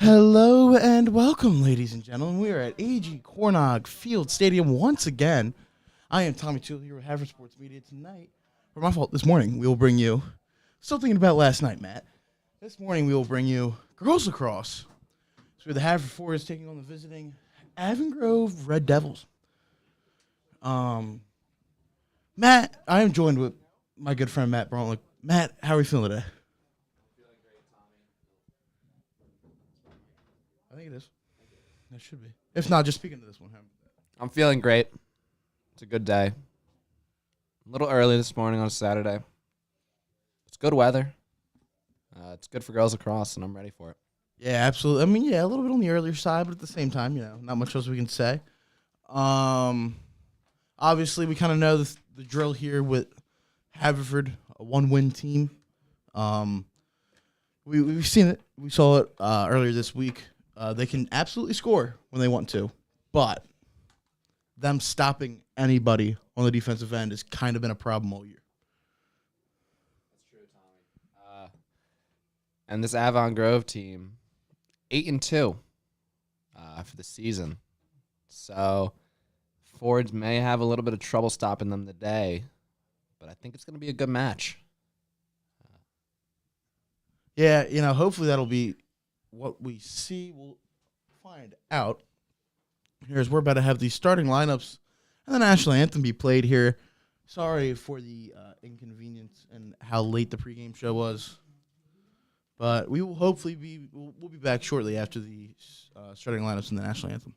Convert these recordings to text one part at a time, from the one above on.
Hello and welcome, ladies and gentlemen. We are at A.G. Cornog Field Stadium once again. I am Tommy Toole here with Havre Sports Media tonight. For my fault, this morning we will bring you, still thinking about last night, Matt. This morning we will bring you girls lacrosse. So the Havre Four is taking on the visiting Avon Grove Red Devils. Matt, I am joined with my good friend Matt Bromlick. Matt, how are we feeling today? I think it is. That should be. If not, just speaking to this one. I'm feeling great. It's a good day. A little early this morning on a Saturday. It's good weather. It's good for girls lacrosse, and I'm ready for it. Yeah, absolutely. I mean, yeah, a little bit on the earlier side, but at the same time, not much else we can say. Obviously, we kind of know the drill here with Haverford, a one-win team. We've seen it. We saw it earlier this week. They can absolutely score when they want to, but them stopping anybody on the defensive end has kind of been a problem all year. That's true, Tommy. And this Avon Grove team, 8-2 for the season. So Fords may have a little bit of trouble stopping them today, but I think it's going to be a good match. Yeah, hopefully that'll be what we see. We'll find out. Here's we're about to have the starting lineups and the national anthem be played here. Sorry for the inconvenience and how late the pregame show was, but we will hopefully we'll be back shortly after the starting lineups and the national anthem.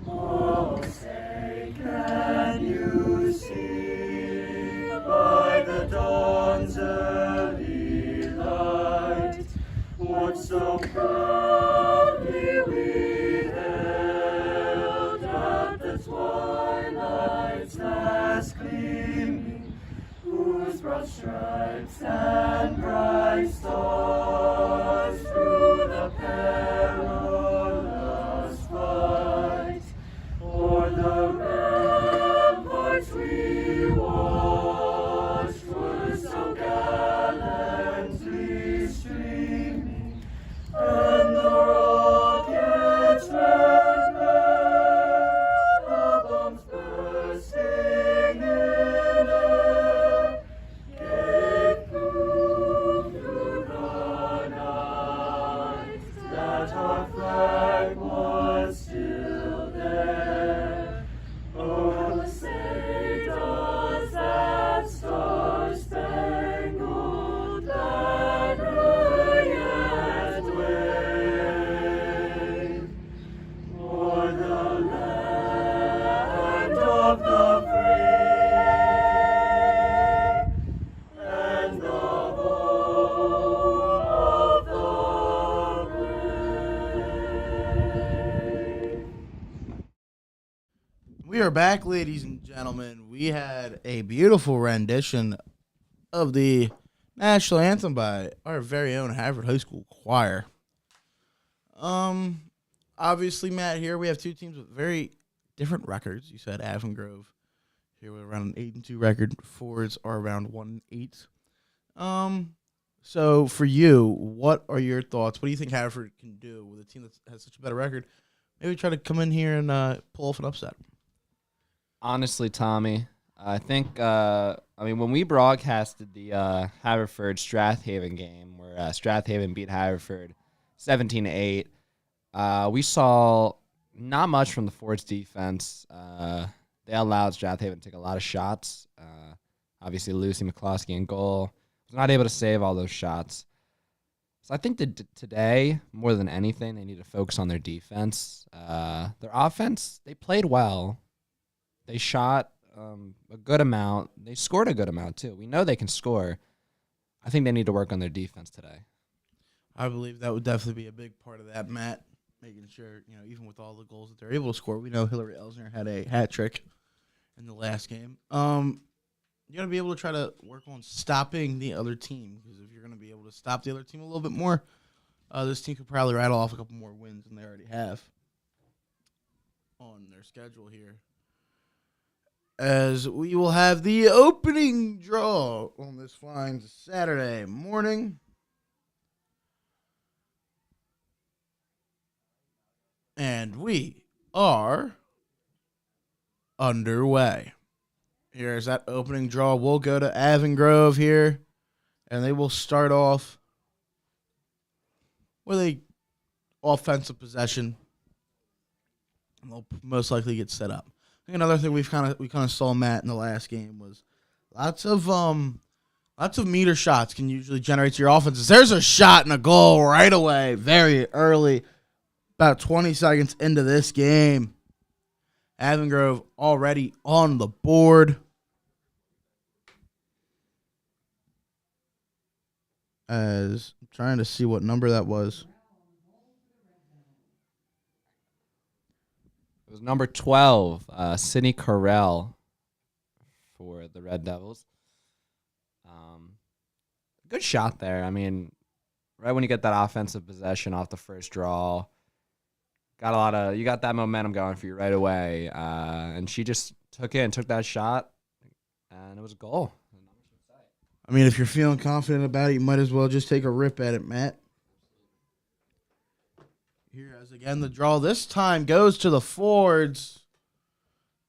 Oh, say, can you see by the dawn's early light what so proudly we hailed at the twilight's last gleaming, whose broad stripes and bright stars through the perilous fight o'er the ramparts we watched were so gallantly streaming, and the rockets' red glare, the bombs bursting in air, We are back, ladies and gentlemen. We had a beautiful rendition of the national anthem by our very own Harvard High School choir. Obviously, Matt, here we have two teams with very different records. You said Avon Grove here with around an 8-2 record. Fords are around 1-8. So for you, what are your thoughts? What do you think Harvard can do with a team that has such a better record? Maybe try to come in here and pull off an upset. Honestly, Tommy, I think, when we broadcasted the Haverford Strathaven game where Strathaven beat Haverford 17-8, we saw not much from the Fords defense. They allowed Strathaven to take a lot of shots. Obviously, Lucy McCloskey in goal was not able to save all those shots. So I think that today, more than anything, they need to focus on their defense. Their offense, they played well. They shot a good amount. They scored a good amount, too. We know they can score. I think they need to work on their defense today. I believe that would definitely be a big part of that, Matt. Making sure, even with all the goals that they're able to score, we know Hillary Elsner had a hat trick in the last game. You got to be able to try to work on stopping the other team, because if you're going to be able to stop the other team a little bit more, this team could probably rattle off a couple more wins than they already have on their schedule here. As we will have the opening draw on this fine Saturday morning. And we are underway. Here's that opening draw. We'll go to Avon Grove here, and they will start off with a offensive possession. And they'll most likely get set up. I think another thing we kind of saw, Matt, in the last game was lots of meter shots can usually generate your offenses. There's a shot and a goal right away, very early, about 20 seconds into this game. Avon Grove already on the board. As I'm trying to see what number that was. It was number 12, Sydney Carell for the Red Devils. Good shot there. I mean, right when you get that offensive possession off the first draw, you got that momentum going for you right away. And she just took that shot, and it was a goal. I mean, if you're feeling confident about it, you might as well just take a rip at it, Matt. Here, as again, the draw this time goes to the Fords.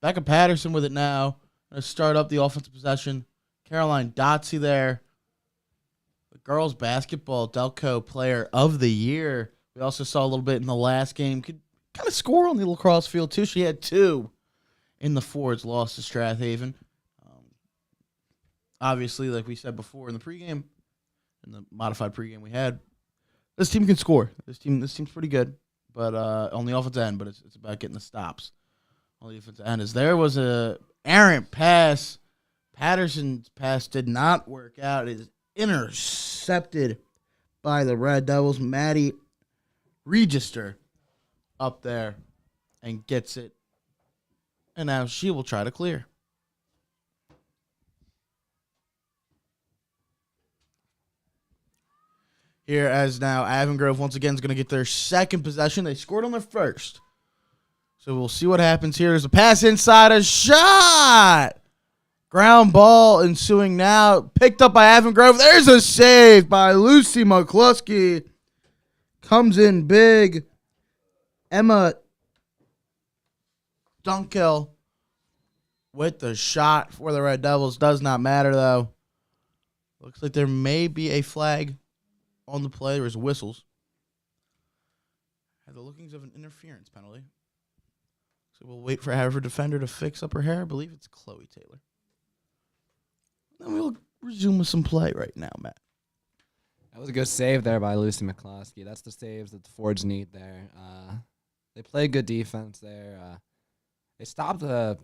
Becca Patterson with it now. Going to start up the offensive possession. Caroline Dotsey there. The girls basketball Delco Player of the Year. We also saw a little bit in the last game. Could kind of score on the lacrosse field, too. She had 2 in the Fords loss to Strathaven. Obviously, like we said before in the pregame, in the modified pregame we had, this team can score. This team's pretty good, but on the offensive end. But it's about getting the stops on the defensive end. As there was a errant pass, Patterson's pass did not work out. It is intercepted by the Red Devils. Maddie Register up there and gets it, and now she will try to clear. Here, as now Avon Grove once again is going to get their second possession. They scored on their first. So we'll see what happens here. There's a pass inside, a shot. Ground ball ensuing now. Picked up by Avon Grove. There's a save by Lucy McCluskey. Comes in big. Emma Dunkel with the shot for the Red Devils. Does not matter, though. Looks like there may be a flag on the play. There's whistles. Had the lookings of an interference penalty. So we'll wait for our defender to fix up her hair. I believe it's Chloe Taylor. Then we'll resume with some play right now, Matt. That was a good save there by Lucy McCloskey. That's the saves that the Fords need there. They play good defense there. They stopped the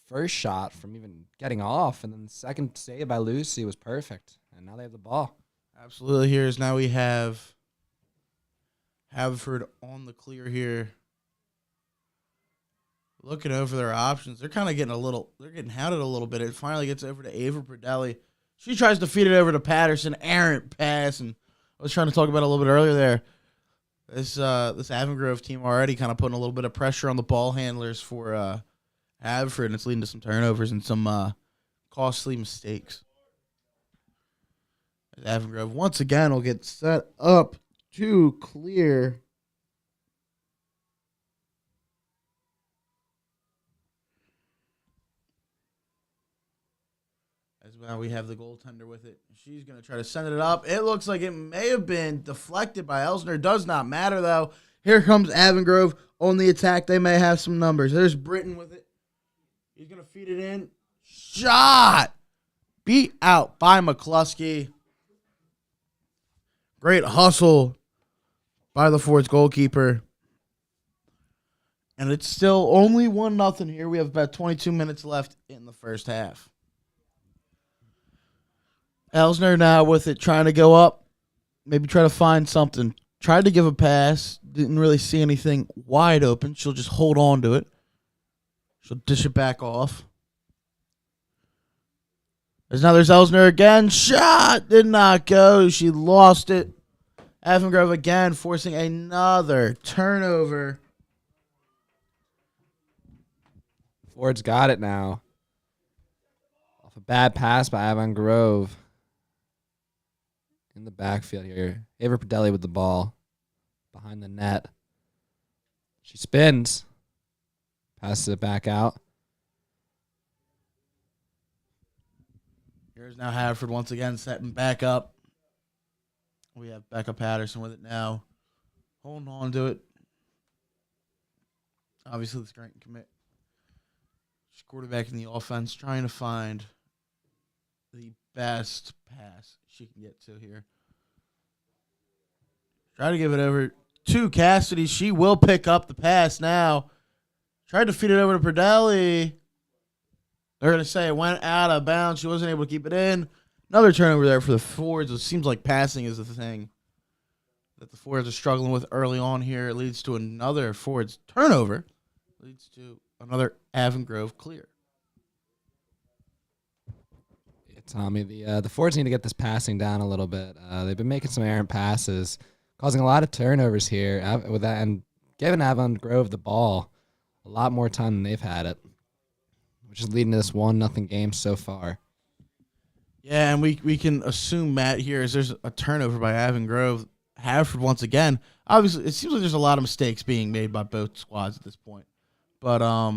first shot from even getting off, and then the second save by Lucy was perfect. And now they have the ball. Absolutely. Here's now we have Haverford on the clear here. looking over their options. They're kind of getting hounded a little bit. It finally gets over to Ava Perdelli. She tries to feed it over to Patterson. Errant pass, and I was trying to talk about it a little bit earlier there. This Avon Grove team already kind of putting a little bit of pressure on the ball handlers for Haverford, and it's leading to some turnovers and some costly mistakes. Avon Grove once again will get set up to clear. As now we have the goaltender with it. She's going to try to send it up. It looks like it may have been deflected by Elsner. Does not matter, though. Here comes Avon Grove on the attack. They may have some numbers. There's Britton with it. He's going to feed it in. Shot! Beat out by McCluskey. Great hustle by the Ford's goalkeeper. And it's still only 1-0 here. We have about 22 minutes left in the first half. Elsner now with it, trying to go up. Maybe try to find something. Tried to give a pass. Didn't really see anything wide open. She'll just hold on to it. She'll dish it back off. There's Elsner again. Shot! Did not go. She lost it. Avon Grove again forcing another turnover. Ford's got it now. Off a bad pass by Avon Grove. In the backfield here. Ava Perdelli with the ball. Behind the net. She spins. Passes it back out. Here's now Haverford once again setting back up. We have Becca Patterson with it now. Holding on to it. Obviously, the strength commit. She's quarterback in the offense, trying to find the best pass she can get to here. Try to give it over to Cassidy. She will pick up the pass now. Tried to feed it over to Perdelli. They're going to say it went out of bounds. She wasn't able to keep it in. Another turnover there for the Fords. It seems like passing is the thing that the Fords are struggling with early on here. It leads to another Fords turnover. Leads to another Avon Grove clear. Yeah, Tommy, the Fords need to get this passing down a little bit. They've been making some errant passes, causing a lot of turnovers here with that, and giving Avon Grove the ball a lot more time than they've had it, which is leading to this 1-0 game so far. Yeah, and we can assume, Matt, here is there's a turnover by Avon Grove. Haverford once again. Obviously, it seems like there's a lot of mistakes being made by both squads at this point. But I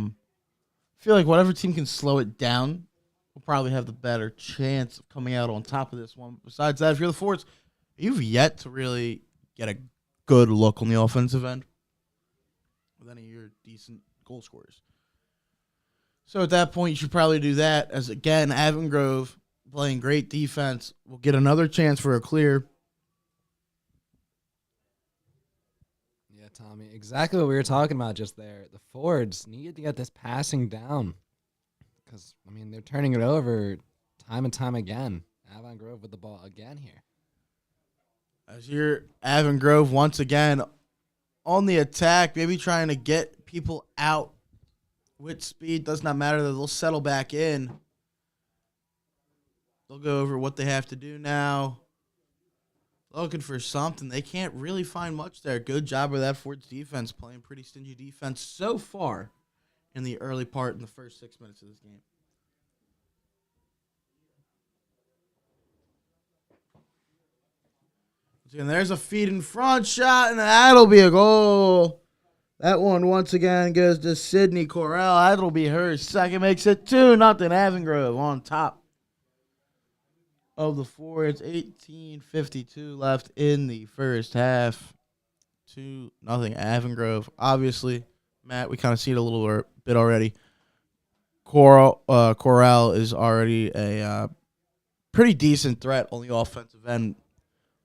feel like whatever team can slow it down will probably have the better chance of coming out on top of this one. Besides that, if you're the Fords, you've yet to really get a good look on the offensive end with any of your decent goal scorers. So at that point, you should probably do that. As again, Avon Grove playing great defense will get another chance for a clear. Yeah, Tommy, exactly what we were talking about just there. The Fords need to get this passing down because, I mean, they're turning it over time and time again. Avon Grove with the ball again here. As you're Avon Grove once again on the attack, maybe trying to get people out with speed. Does not matter that they'll settle back in. They'll go over what they have to do now. Looking for something. They can't really find much there. Good job of that Ford's defense, playing pretty stingy defense so far in the early part in the first 6 minutes of this game. And there's a feed in front shot, and that'll be a goal. That one once again goes to Sydney Corral. That'll be her second. Makes it 2-0 Avon Grove on top of the Fords. 18:52 left in the first half. 2-0 Avon Grove. Obviously, Matt, we kind of see it a little bit already. Corral is already a pretty decent threat on the offensive end.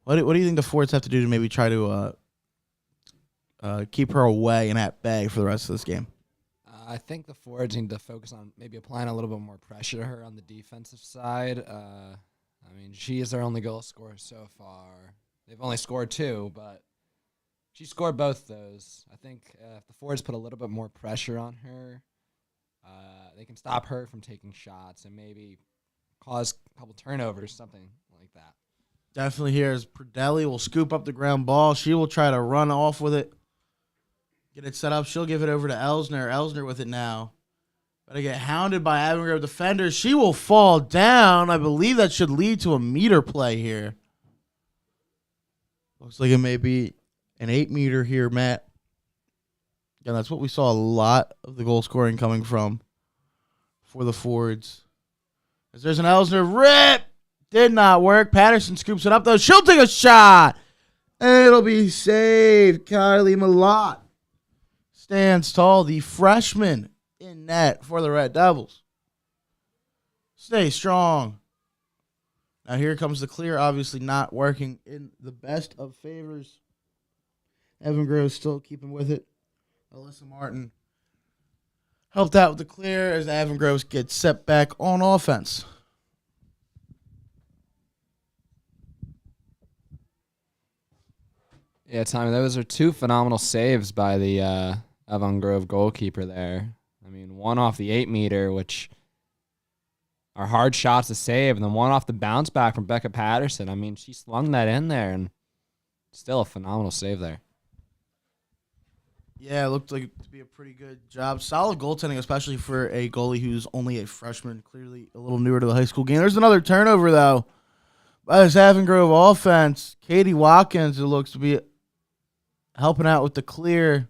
What do you think the Fords have to do to maybe try to keep her away and at bay for the rest of this game? I think the Fords need to focus on maybe applying a little bit more pressure to her on the defensive side. I mean, she is their only goal scorer so far. They've only scored 2, but she scored both those. I think if the Fords put a little bit more pressure on her, They can stop her from taking shots and maybe cause a couple turnovers, something like that. Definitely here as Pradelli will scoop up the ground ball. She will try to run off with it. Get it set up. She'll give it over to Elsner. Elsner with it now. But I get hounded by Avon Grove defenders. She will fall down. I believe that should lead to a meter play here. Looks like it may be an 8-meter here, Matt. Again, that's what we saw a lot of the goal scoring coming from for the Fords. As there's an Elsner rip. Did not work. Patterson scoops it up, though. She'll take a shot. And it'll be saved. Kylie Malott stands tall. The freshman in net for the Red Devils. Stay strong. Now here comes the clear. Obviously not working in the best of favors. Avon Grove still keeping with it. Alyssa Martin helped out with the clear as Avon Grove gets set back on offense. Yeah, Tommy, those are two phenomenal saves by the Avon Grove goalkeeper there. I mean, one off the 8-meter, which are hard shots to save, and then one off the bounce back from Becca Patterson. I mean, she slung that in there, and still a phenomenal save there. Yeah, it looked like to be a pretty good job. Solid goaltending, especially for a goalie who's only a freshman, clearly a little newer to the high school game. There's another turnover, though, by this Avon Grove offense. Katie Watkins, who looks to be helping out with the clear.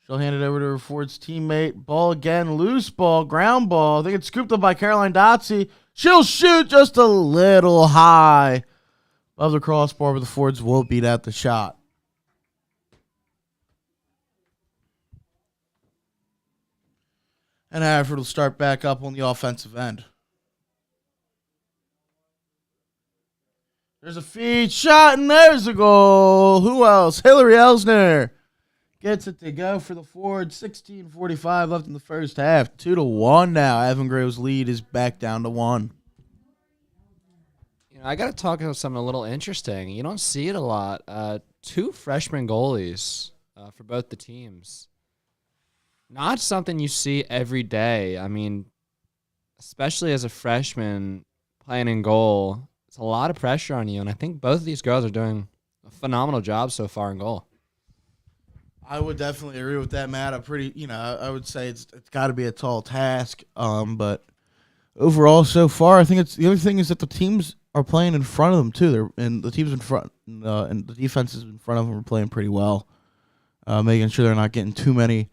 She'll hand it over to her Ford's teammate. Ball again, loose ball, ground ball. I think it's scooped up by Caroline Dotsey. She'll shoot just a little high above the crossbar, but the Fords will beat out the shot. And Haverford will start back up on the offensive end. There's a feed shot, and there's a goal. Who else? Hillary Elsner gets it to go for the Ford. 16:45 left in the first half. 2-1 now. Avon Grove's lead is back down to 1. I got to talk about something a little interesting. You don't see it a lot. 2 freshman goalies for both the teams. Not something you see every day. I mean, especially as a freshman playing in goal, it's a lot of pressure on you, and I think both of these girls are doing a phenomenal job so far in goal. I would definitely agree with that, Matt. I would say it's got to be a tall task. But overall, so far, I think the other thing is that the teams are playing in front of them too. And the teams in front, and the defenses in front of them are playing pretty well, making sure they're not getting too many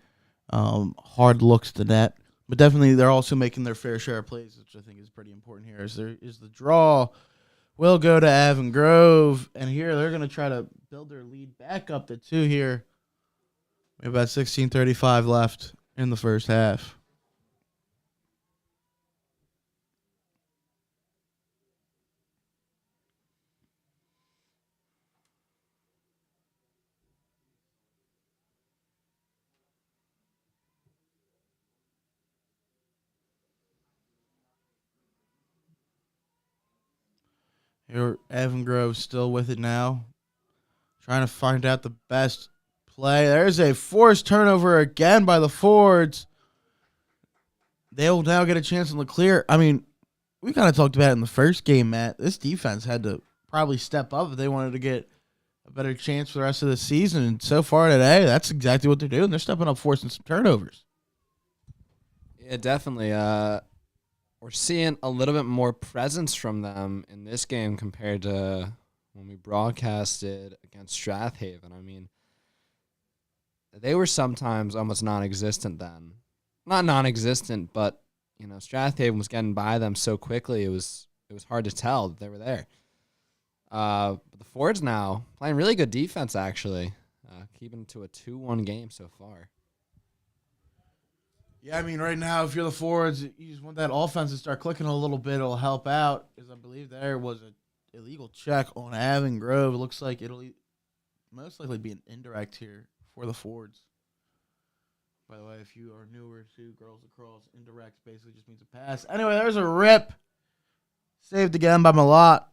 hard looks to net. But definitely, they're also making their fair share of plays, which I think is pretty important here. Is the draw will go to Avon Grove, and here they're going to try to build their lead back up to 2 here. We have about 16:35 left in the first half. Here, Avon Grove still with it now. Trying to find out the best play. There's a forced turnover again by the Fords. They will now get a chance in the clear. I mean, we kind of talked about it in the first game, Matt. This defense had to probably step up if they wanted to get a better chance for the rest of the season. And so far today, that's exactly what they're doing. They're stepping up, forcing some turnovers. Yeah, definitely. We're seeing a little bit more presence from them in this game compared to when we broadcasted against Strathaven. I mean, they were sometimes almost non-existent then. Not non-existent, but Strathaven was getting by them so quickly it was hard to tell that they were there. But the Fords now playing really good defense actually, keeping it to a 2-1 game so far. Yeah, I mean, right now, if you're the Fords, you just want that offense to start clicking a little bit. It'll help out, because I believe there was an illegal check on Avon Grove. It looks like it'll most likely be an indirect here for the Fords. By the way, if you are newer to Girls Lacrosse, indirect basically just means a pass. Anyway, there's a rip. Saved again by Malott.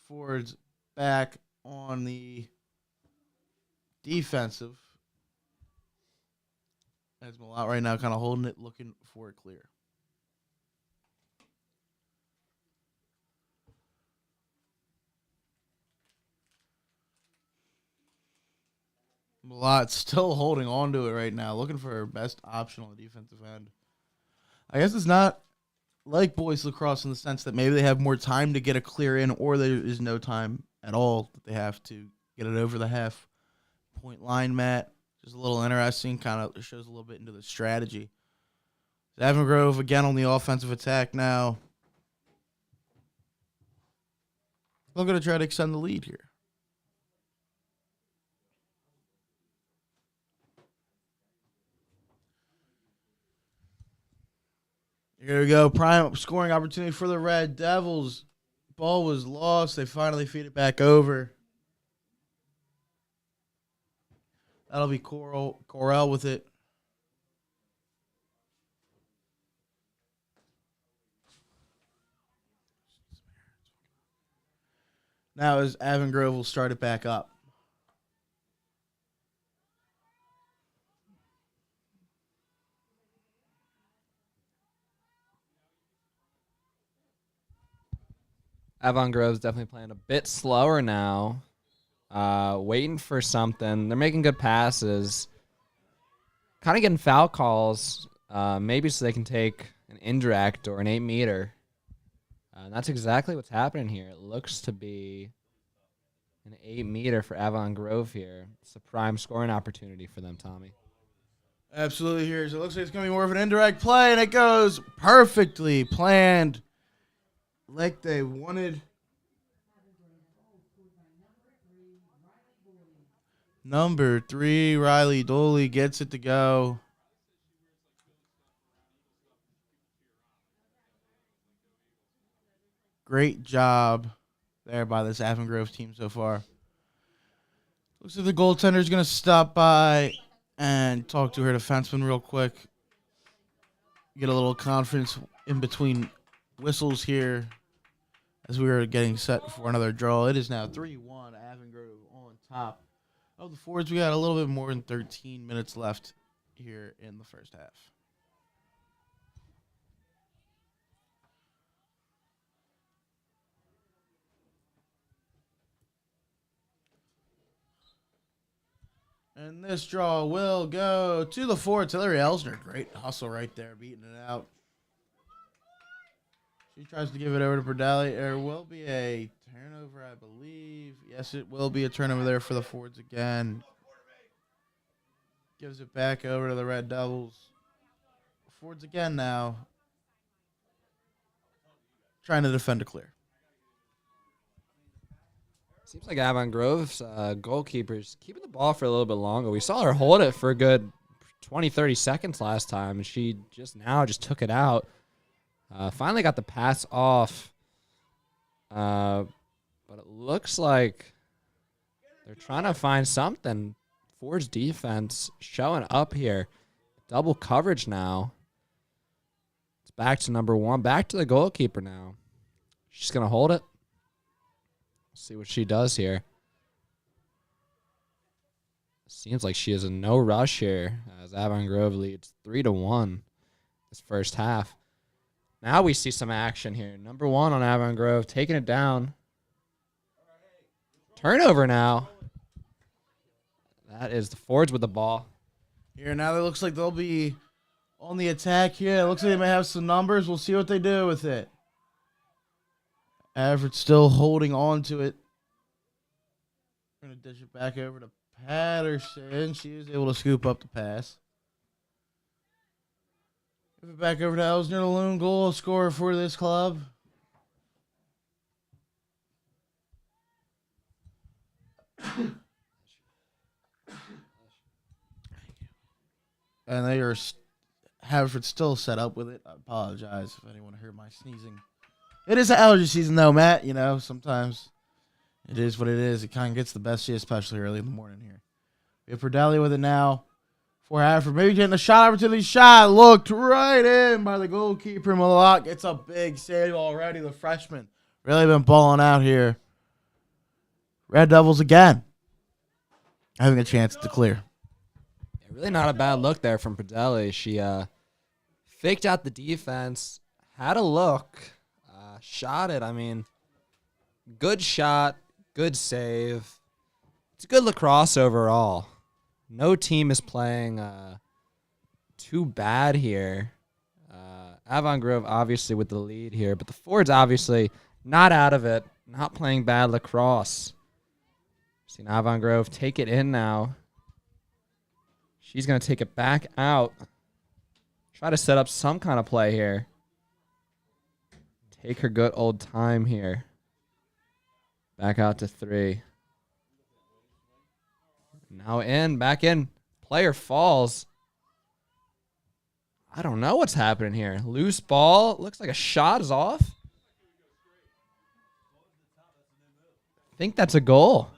Fords back on the defensive As Malott right now kind of holding it, looking for it clear. Malott still holding on to it right now, looking for her best option on the defensive end. I guess it's not like boys lacrosse in the sense that maybe they have more time to get a clear in, or there is no time at all that they have to get it over the half point line, Matt. Just a little interesting, kind of shows a little bit into the strategy. Avon Grove again on the offensive attack now. They're going to try to extend the lead here. Here we go. Prime scoring opportunity for the Red Devils. Ball was lost. They finally feed it back over. That'll be Corell with it. Now as Avon Grove will start it back up. Avon Grove's definitely playing a bit slower now. Waiting for something. They're making good passes. Kind of getting foul calls. Maybe so they can take an indirect or an 8-meter. And that's exactly what's happening here. It looks to be an 8-meter for Avon Grove here. It's a prime scoring opportunity for them, Tommy. Absolutely here. So it looks like it's going to be more of an indirect play, and it goes perfectly planned like they wanted. Number 3, Riley Doley gets it to go. Great job there by this Avon Grove team so far. Looks like the goaltender is going to stop by and talk to her defenseman real quick. Get a little confidence in between whistles here as we are getting set for another draw. It is now 3-1, Avon Grove on top of the Fords. We got a little bit more than 13 minutes left here in the first half. And this draw will go to the Fords. Hillary Elsner, great hustle right there, beating it out. She tries to give it over to Berdali. There will be a turnover, I believe. Yes, it will be a turnover there for the Fords again. Gives it back over to the Red Devils. Fords again now. Trying to defend a clear. Seems like Avon Grove's goalkeeper's keeping the ball for a little bit longer. We saw her hold it for a good 20, 30 seconds last time, and she just took it out. Finally got the pass off. But it looks like they're trying to find something. Ford's defense showing up here. Double coverage now. It's back to number 1. Back to the goalkeeper now. She's going to hold it. See what she does here. Seems like she is in no rush here as Avon Grove leads 3-1 this first half. Now we see some action here. Number 1 on Avon Grove taking it down. Turnover now. That is the Fords with the ball. Here now it looks like they'll be on the attack here. It looks like they may have some numbers. We'll see what they do with it. Everett still holding on to it. Going to dish it back over to Patterson. She is able to scoop up the pass. Give it back over to Elsner, the lone goal scorer for this club. And they are Haverford still set up with it. I apologize if anyone heard my sneezing. It is allergy season, though, Matt. You know, sometimes it is what it is. It kind of gets the best of you, especially early in the morning here. We have Perdalia with it now for Haverford. Maybe getting a shot opportunity. Shot looked right in by the goalkeeper. Malott gets a big save already. The freshman really been balling out here. Red Devils again having a chance to clear. Really not a bad look there from Pradelli. She faked out the defense, had a look, shot it. I mean, good shot, good save. It's a good lacrosse overall. No team is playing too bad here. Avon Grove obviously with the lead here, but the Fords obviously not out of it, not playing bad lacrosse. Seen Avon Grove take it in now. She's going to take it back out. Try to set up some kind of play here. Take her good old time here. Back out to 3. Now in, back in. Player falls. I don't know what's happening here. Loose ball. Looks like a shot is off. I think that's a goal.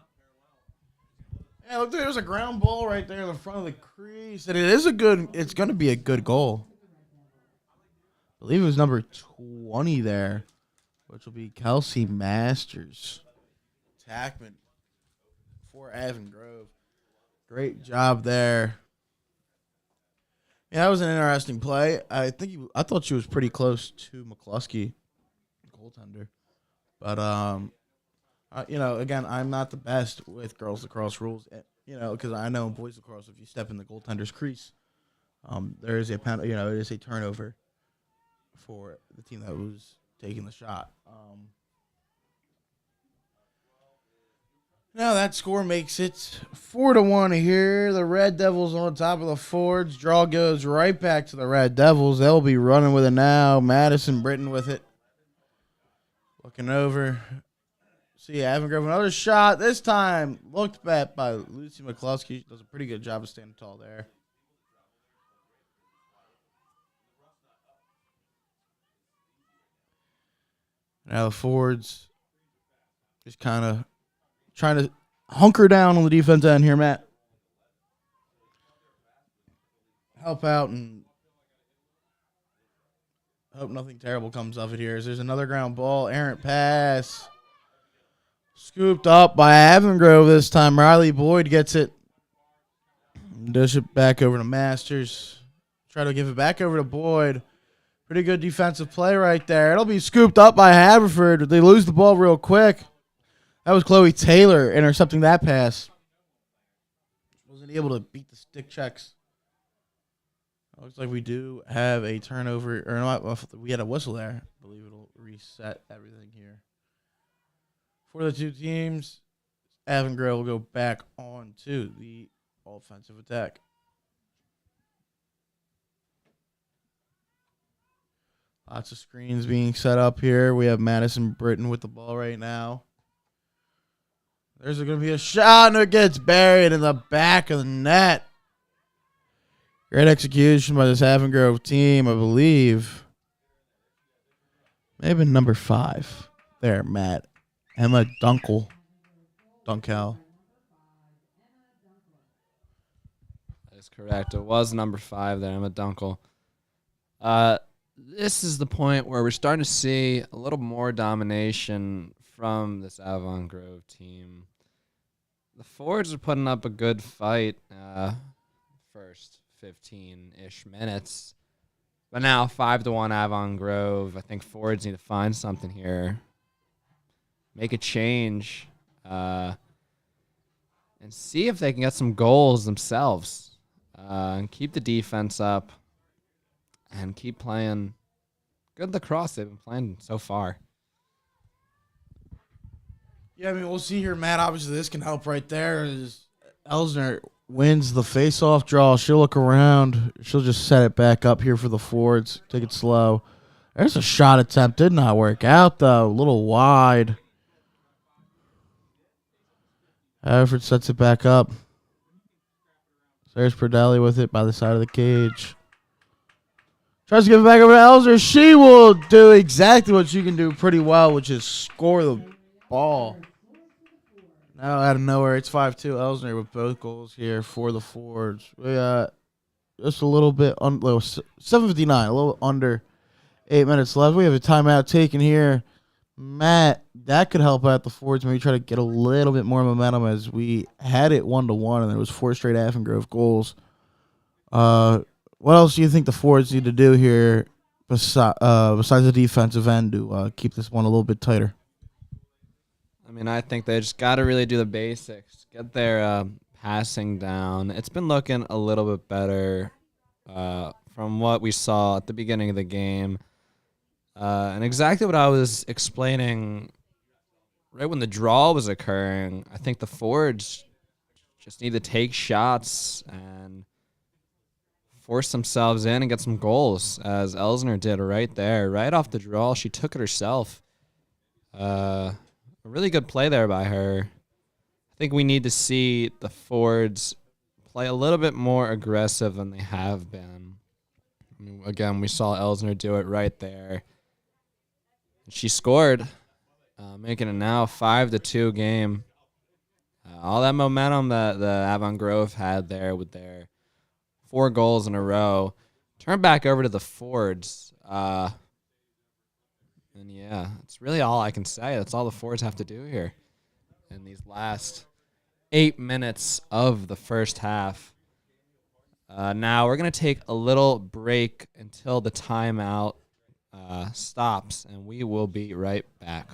Yeah, look, there's a ground ball right there in the front of the crease. And it's going to be a good goal. I believe it was number 20 there, which will be Kelsey Masters. Tackman for Avon Grove. Great job there. Yeah, that was an interesting play. I thought she was pretty close to McCluskey, goaltender. But again, I'm not the best with girls lacrosse rules. Because I know in boys lacrosse, if you step in the goaltender's crease, there is a penalty. It is a turnover for the team that was taking the shot. Now that score makes it 4-1 here. The Red Devils on top of the Fords. Draw goes right back to the Red Devils. They'll be running with it now. Madison Britton with it. Looking over. See Avon Grove, another shot. This time looked at by Lucy McCluskey. She does a pretty good job of standing tall there. Now the Fords just kind of trying to hunker down on the defense end here, Matt. Help out and hope nothing terrible comes of it here. There's another ground ball, errant pass. Scooped up by Avon Grove this time. Riley Boyd gets it. Dish it back over to Masters. Try to give it back over to Boyd. Pretty good defensive play right there. It'll be scooped up by Haverford. They lose the ball real quick. That was Chloe Taylor intercepting that pass. Wasn't able to beat the stick checks. Looks like we do have a turnover. Or not, we had a whistle there. I believe it'll reset everything here. For the two teams, Avon Grove will go back on to the offensive attack. Lots of screens being set up here. We have Madison Britton with the ball right now. There's going to be a shot, and it gets buried in the back of the net. Great execution by this Avon Grove team, I believe. Maybe number 5. There, Matt. Emma Dunkel. Dunkel. That is correct. It was number 5 there, Emma Dunkel. This is the point where we're starting to see a little more domination from this Avon Grove team. The Fords are putting up a good fight first 15-ish minutes. But now 5-1 Avon Grove. I think Fords need to find something here. Make a change. And see if they can get some goals themselves. And keep the defense up. And keep playing good lacrosse they've been playing so far. Yeah, I mean, we'll see here, Matt. Obviously, this can help right there. As Elsner wins the face-off draw, she'll look around. She'll just set it back up here for the Fords. Take it slow. There's a shot attempt. Did not work out, though. A little wide. Alfred sets it back up. There's Pradelli with it by the side of the cage. Tries to give it back over to Elsner. She will do exactly what she can do pretty well, which is score the ball. Now out of nowhere, it's 5-2 Elsner with both goals here for the Fords. We got just a little bit, 7:59, a little under 8 minutes left. We have a timeout taken here. Matt, that could help out the Fords. Maybe try to get a little bit more momentum as we had it 1-1, and there was 4 straight Avon Grove goals. What else do you think the forwards need to do here besides the defensive end to keep this one a little bit tighter? I mean, I think they just got to really do the basics, get their passing down. It's been looking a little bit better from what we saw at the beginning of the game. And exactly what I was explaining right when the draw was occurring, I think the forwards just need to take shots and force themselves in and get some goals, as Elsner did right there. Right off the draw, she took it herself. A really good play there by her. I think we need to see the forwards play a little bit more aggressive than they have been. I mean, again, we saw Elsner do it right there. She scored, making it now a 5-2 game. All that momentum that the Avon Grove had there with their 4 goals in a row turned back over to the forwards. And yeah, it's really all I can say. That's all the forwards have to do here in these last 8 minutes of the first half. Now we're going to take a little break until the timeout stops, and we will be right back.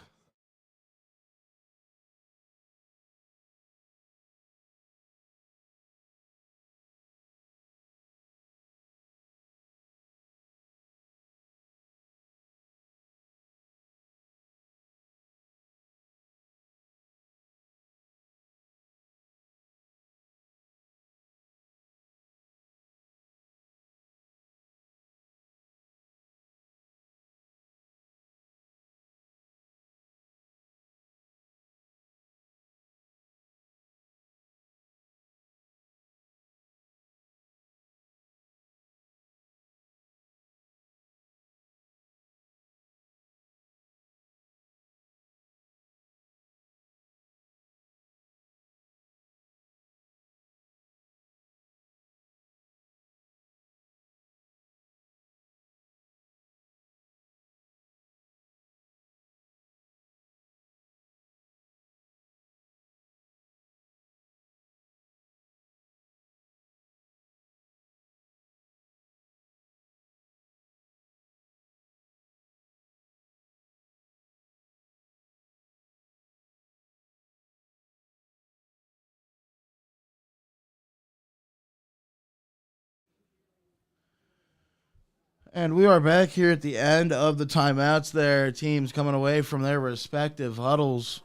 And we are back here at the end of the timeouts there. Teams coming away from their respective huddles.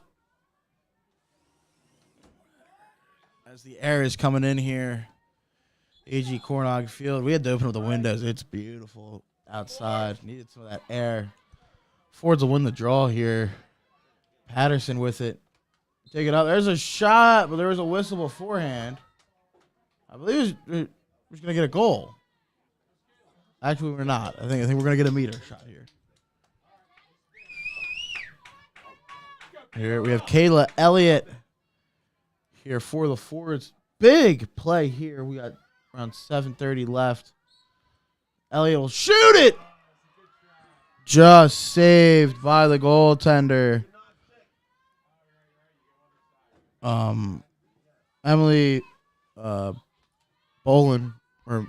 As the air is coming in here. AG Cornog Field. We had to open up the windows. It's beautiful outside. Needed some of that air. Fords will win the draw here. Patterson with it. Take it out. There's a shot, but there was a whistle beforehand. I believe we're going to get a goal. Actually, we're not. I think we're going to get a meter shot here. Here we have Kayla Elliott here for the forwards. Big play here. We got around 7:30 left. Elliott will shoot it. Just saved by the goaltender. Emily Bolin, or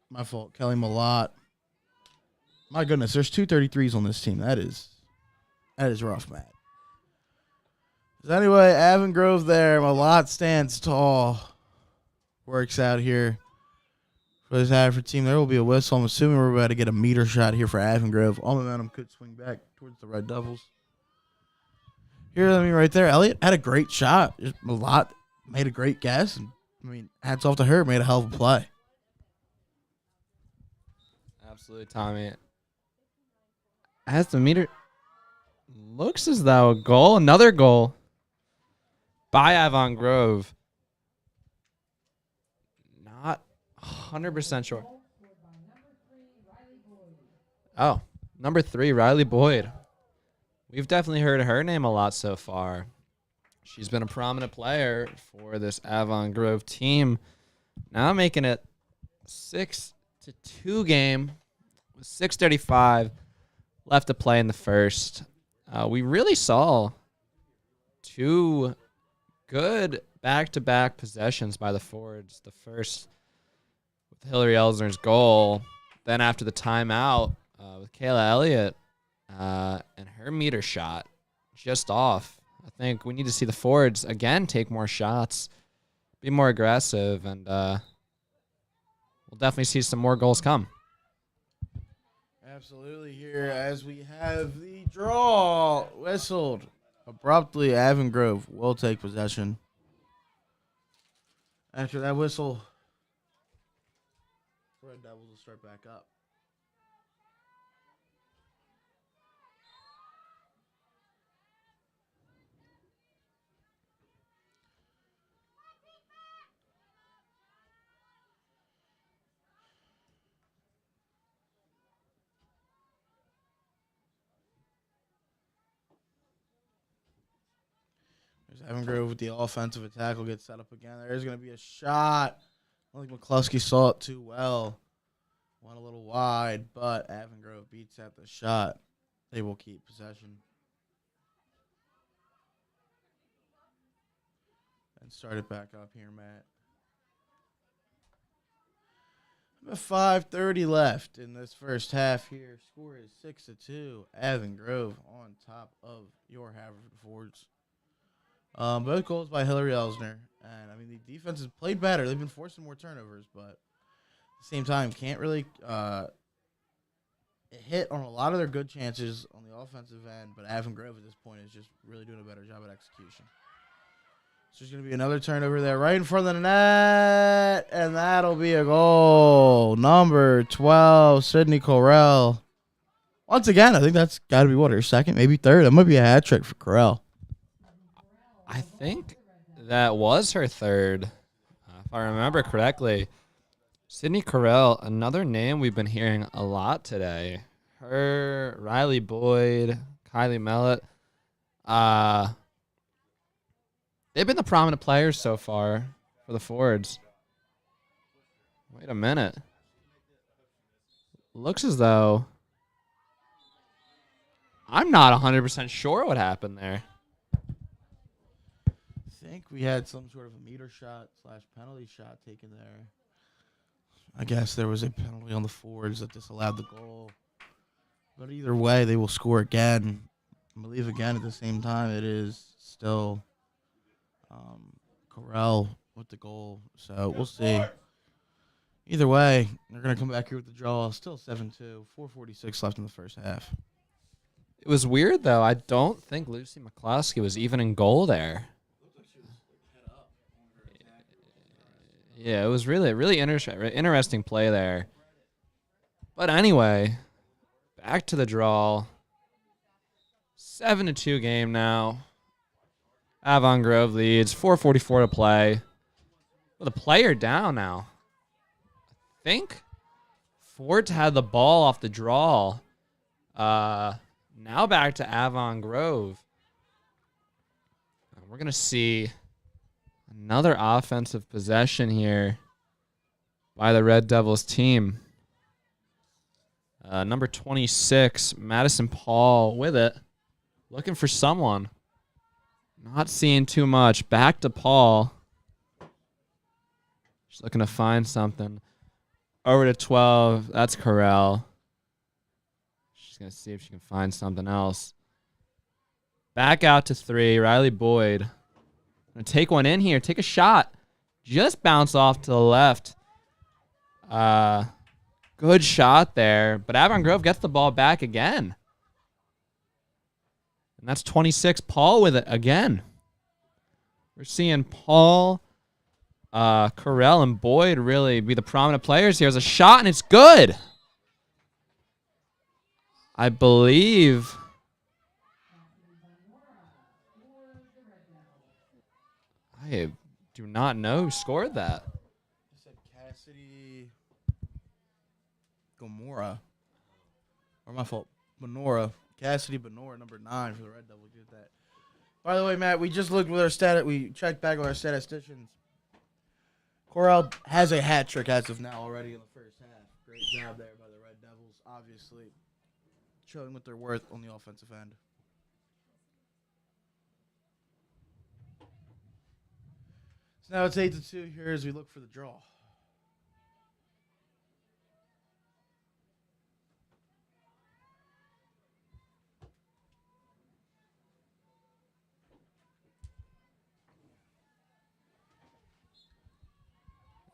my fault, Kelly Malott. My goodness, there's 233s on this team. That is rough, man. So anyway, Avon Grove there. Malott stands tall. Works out here for this Haverford team. There will be a whistle. I'm assuming we're about to get a meter shot here for Avon Grove. All momentum could swing back towards the Red Devils. Here, I mean, right there, Elliott had a great shot. Just Malott made a great guess. And, I mean, hats off to her. Made a hell of a play. Absolutely, Tommy. As the meter looks as though a goal, another goal by Avon Grove. Not 100% sure. Oh, number 3, Riley Boyd. We've definitely heard her name a lot so far. She's been a prominent player for this Avon Grove team. Now making it 6-2 game with 6:35 left to play in the first. We really saw 2 good back-to-back possessions by the forwards. The first with Hillary Elsner's goal. Then after the timeout with Kayla Elliott and her meter shot just off. I think we need to see the forwards, again, take more shots, be more aggressive, and we'll definitely see some more goals come. Absolutely here as we have the draw whistled. Abruptly, Avon Grove will take possession. After that whistle, Red Devils will start back up. There's Avon Grove with the offensive attack will get set up again. There's going to be a shot. I don't think McCluskey saw it too well. Went a little wide, but Avon Grove beats at the shot. They will keep possession. And start it back up here, Matt. About 5:30 left in this first half here. Score is 6-2. Avon Grove on top of your Haverford Fords. Both goals by Hillary Elsner. And, I mean, the defense has played better. They've been forcing more turnovers, but at the same time, can't really hit on a lot of their good chances on the offensive end. But Avon Grove at this point is just really doing a better job at execution. So there's going to be another turnover there right in front of the net, and that'll be a goal. Number 12, Sydney Correll. Once again, I think that's got to be, what, her second, maybe third? That might be a hat trick for Correll. I think that was her third, if I remember correctly. Sydney Correll, another name we've been hearing a lot today. Her, Riley Boyd, Kylie Mellett. They've been the prominent players so far for the forwards. Wait a minute. Looks as though I'm not 100% sure what happened there. I think we had some sort of a meter shot / penalty shot taken there. I guess there was a penalty on the forwards that disallowed the goal. But either way, they will score again. I believe again at the same time it is still Correll with the goal. So we'll see. Either way, they're going to come back here with the draw. Still 7-2. 4:46 left in the first half. It was weird, though. I don't think Lucy McCloskey was even in goal there. Yeah, it was really interesting play there. But anyway, back to the draw. 7-2 game now. Avon Grove leads. 4:44 to play. With a player down now. I think Fords had the ball off the draw. Now back to Avon Grove. We're going to see another offensive possession here by the Red Devils team. Number 26, Madison Paul with it. Looking for someone. Not seeing too much. Back to Paul. Just looking to find something. Over to 12. That's Correll. She's going to see if she can find something else. Back out to 3. Riley Boyd. Gonna take one in here. Take a shot. Just bounce off to the left. Good shot there. But Avon Grove gets the ball back again. And that's 26. Paul with it again. We're seeing Paul, Correll, and Boyd really be the prominent players here. There's a shot, and it's good. I believe I do not know who scored that. I said Cassidy Gomorrah. Or my fault. Benora. Cassidy Benora, number 9 for the Red Devils. Get that. By the way, Matt, we just looked with our we checked back with our statisticians. Correll has a hat trick as of now already in the first half. Great job there by the Red Devils. Obviously showing what they're worth on the offensive end. So now it's 8-2 here as we look for the draw.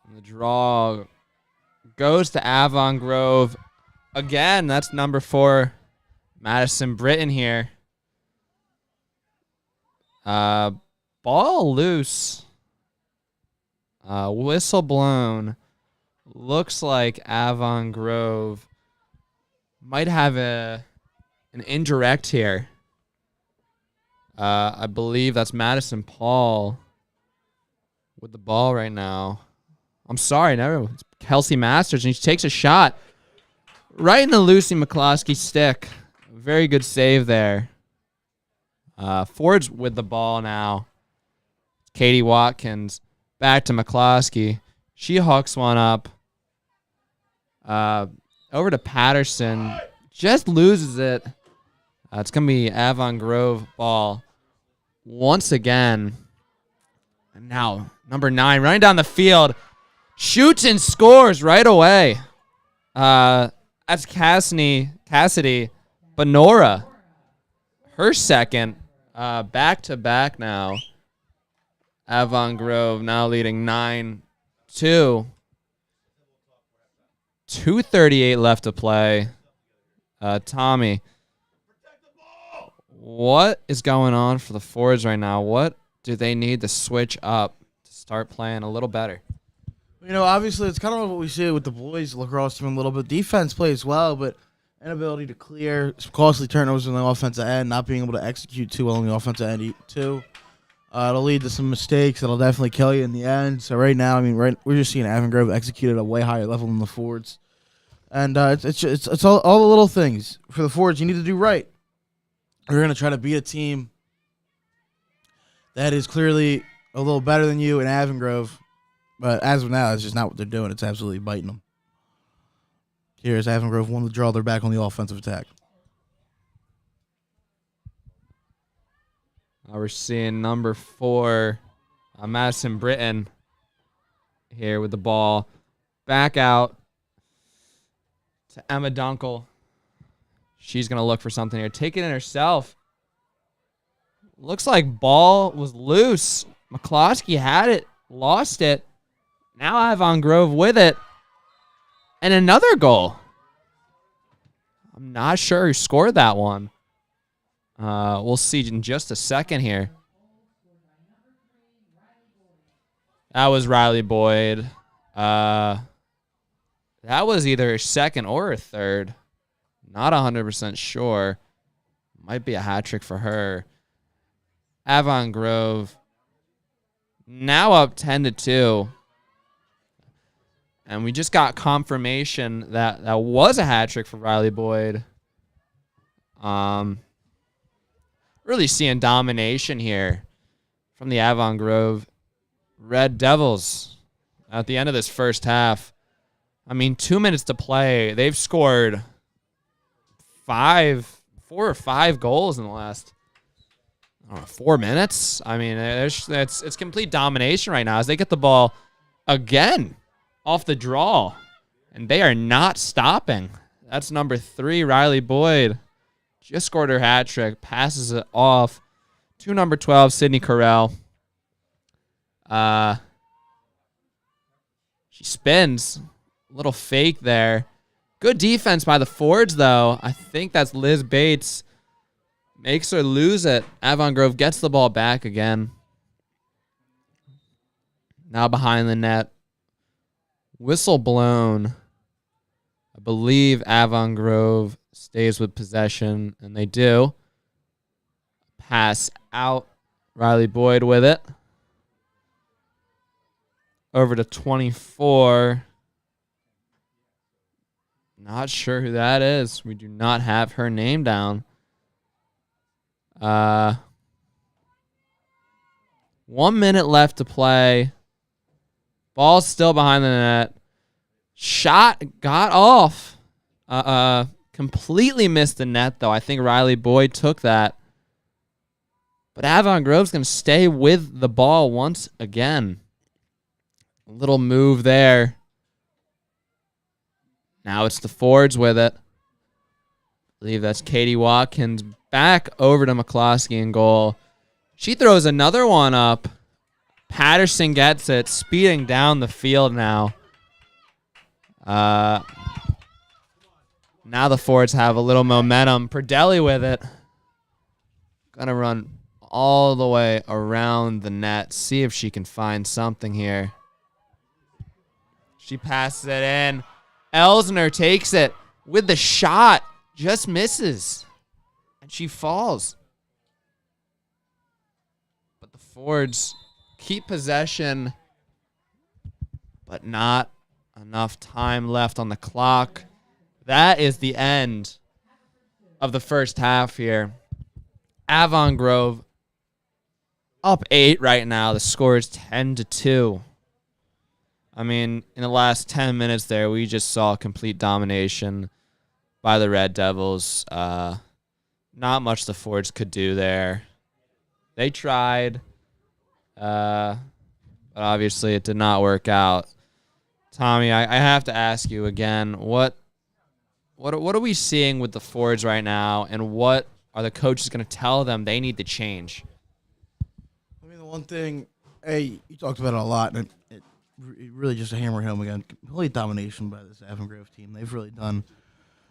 And the draw goes to Avon Grove. Again, that's number 4, Madison Britton here. Ball loose. Whistle blown. Looks like Avon Grove might have an indirect here. I believe that's Madison Paul with the ball right now. I'm sorry, no, it's Kelsey Masters, and she takes a shot right into Lucy McCloskey's stick. Very good save there. Ford's with the ball now. Katie Watkins back to McCloskey. She hooks one up. Over to Patterson. Just loses it. It's going to be Avon Grove ball once again. And now, number 9 running down the field. Shoots and scores right away. That's Cassidy Benora. Her second. Back-to-back now. Avon Grove now leading 9-2. 2:38 left to play. Tommy, what is going on for the Fords right now? What do they need to switch up to start playing a little better? You know, obviously, it's kind of what we see with the boys lacrosse team a little bit. Defense plays well, but inability to clear, some costly turnovers on the offensive end, not being able to execute too well on the offensive end, too. It'll lead to some mistakes that'll definitely kill you in the end. So right now, I mean, we're just seeing Avon Grove execute at a way higher level than the Fords. And it's all the little things. For the Fords, you need to do right. We're going to try to beat a team that is clearly a little better than you in Avon Grove. But as of now, it's just not what they're doing. It's absolutely biting them. Here's Avon Grove won the draw. They're back on the offensive attack. We're seeing number 4, Madison Britton here with the ball. Back out to Emma Dunkel. She's going to look for something here. Take it in herself. Looks like ball was loose. McCloskey had it, lost it. Now Avon Grove with it. And another goal. I'm not sure who scored that one. We'll see in just a second here. That was Riley Boyd. That was either a second or a third. Not 100% sure. Might be a hat trick for her. Avon Grove now up 10-2. And we just got confirmation that that was a hat trick for Riley Boyd. Really seeing domination here from the Avon Grove Red Devils at the end of this first half. I mean, 2 minutes to play. They've scored 4 or 5 goals in the last 4 minutes. I mean, it's complete domination right now as they get the ball again off the draw, and they are not stopping. That's number 3, Riley Boyd. Just scored her hat trick, passes it off to number 12, Sydney Carell. She spins. A little fake there. Good defense by the Fords, though. I think that's Liz Bates. Makes her lose it. Avon Grove gets the ball back again. Now behind the net. Whistle blown. I believe Avon Grove stays with possession, and they do. Pass out. Riley Boyd with it. Over to 24. Not sure who that is. We do not have her name down. 1 minute left to play. Ball's still behind the net. Shot got off. Completely missed the net, though. I think Riley Boyd took that. But Avon Grove's going to stay with the ball once again. A little move there. Now it's the Fords with it. I believe that's Katie Watkins back over to McCloskey in goal. She throws another one up. Patterson gets it, speeding down the field now. Now the Fords have a little momentum. Perdelli with it. Gonna run all the way around the net. See if she can find something here. She passes it in. Elsner takes it with the shot. Just misses. And she falls. But the Fords keep possession, but not enough time left on the clock. That is the end of the first half here. Avon Grove up 8 right now. The score is 10-2. I mean, in the last 10 minutes there, we just saw complete domination by the Red Devils. Not much the Fords could do there. They tried, but obviously it did not work out. Tommy, I have to ask you again, what are we seeing with the Fords right now, and what are the coaches going to tell them they need to change? I mean, the one thing, you talked about it a lot, and it really just to hammer home again, complete domination by this Avon Grove team. They've really done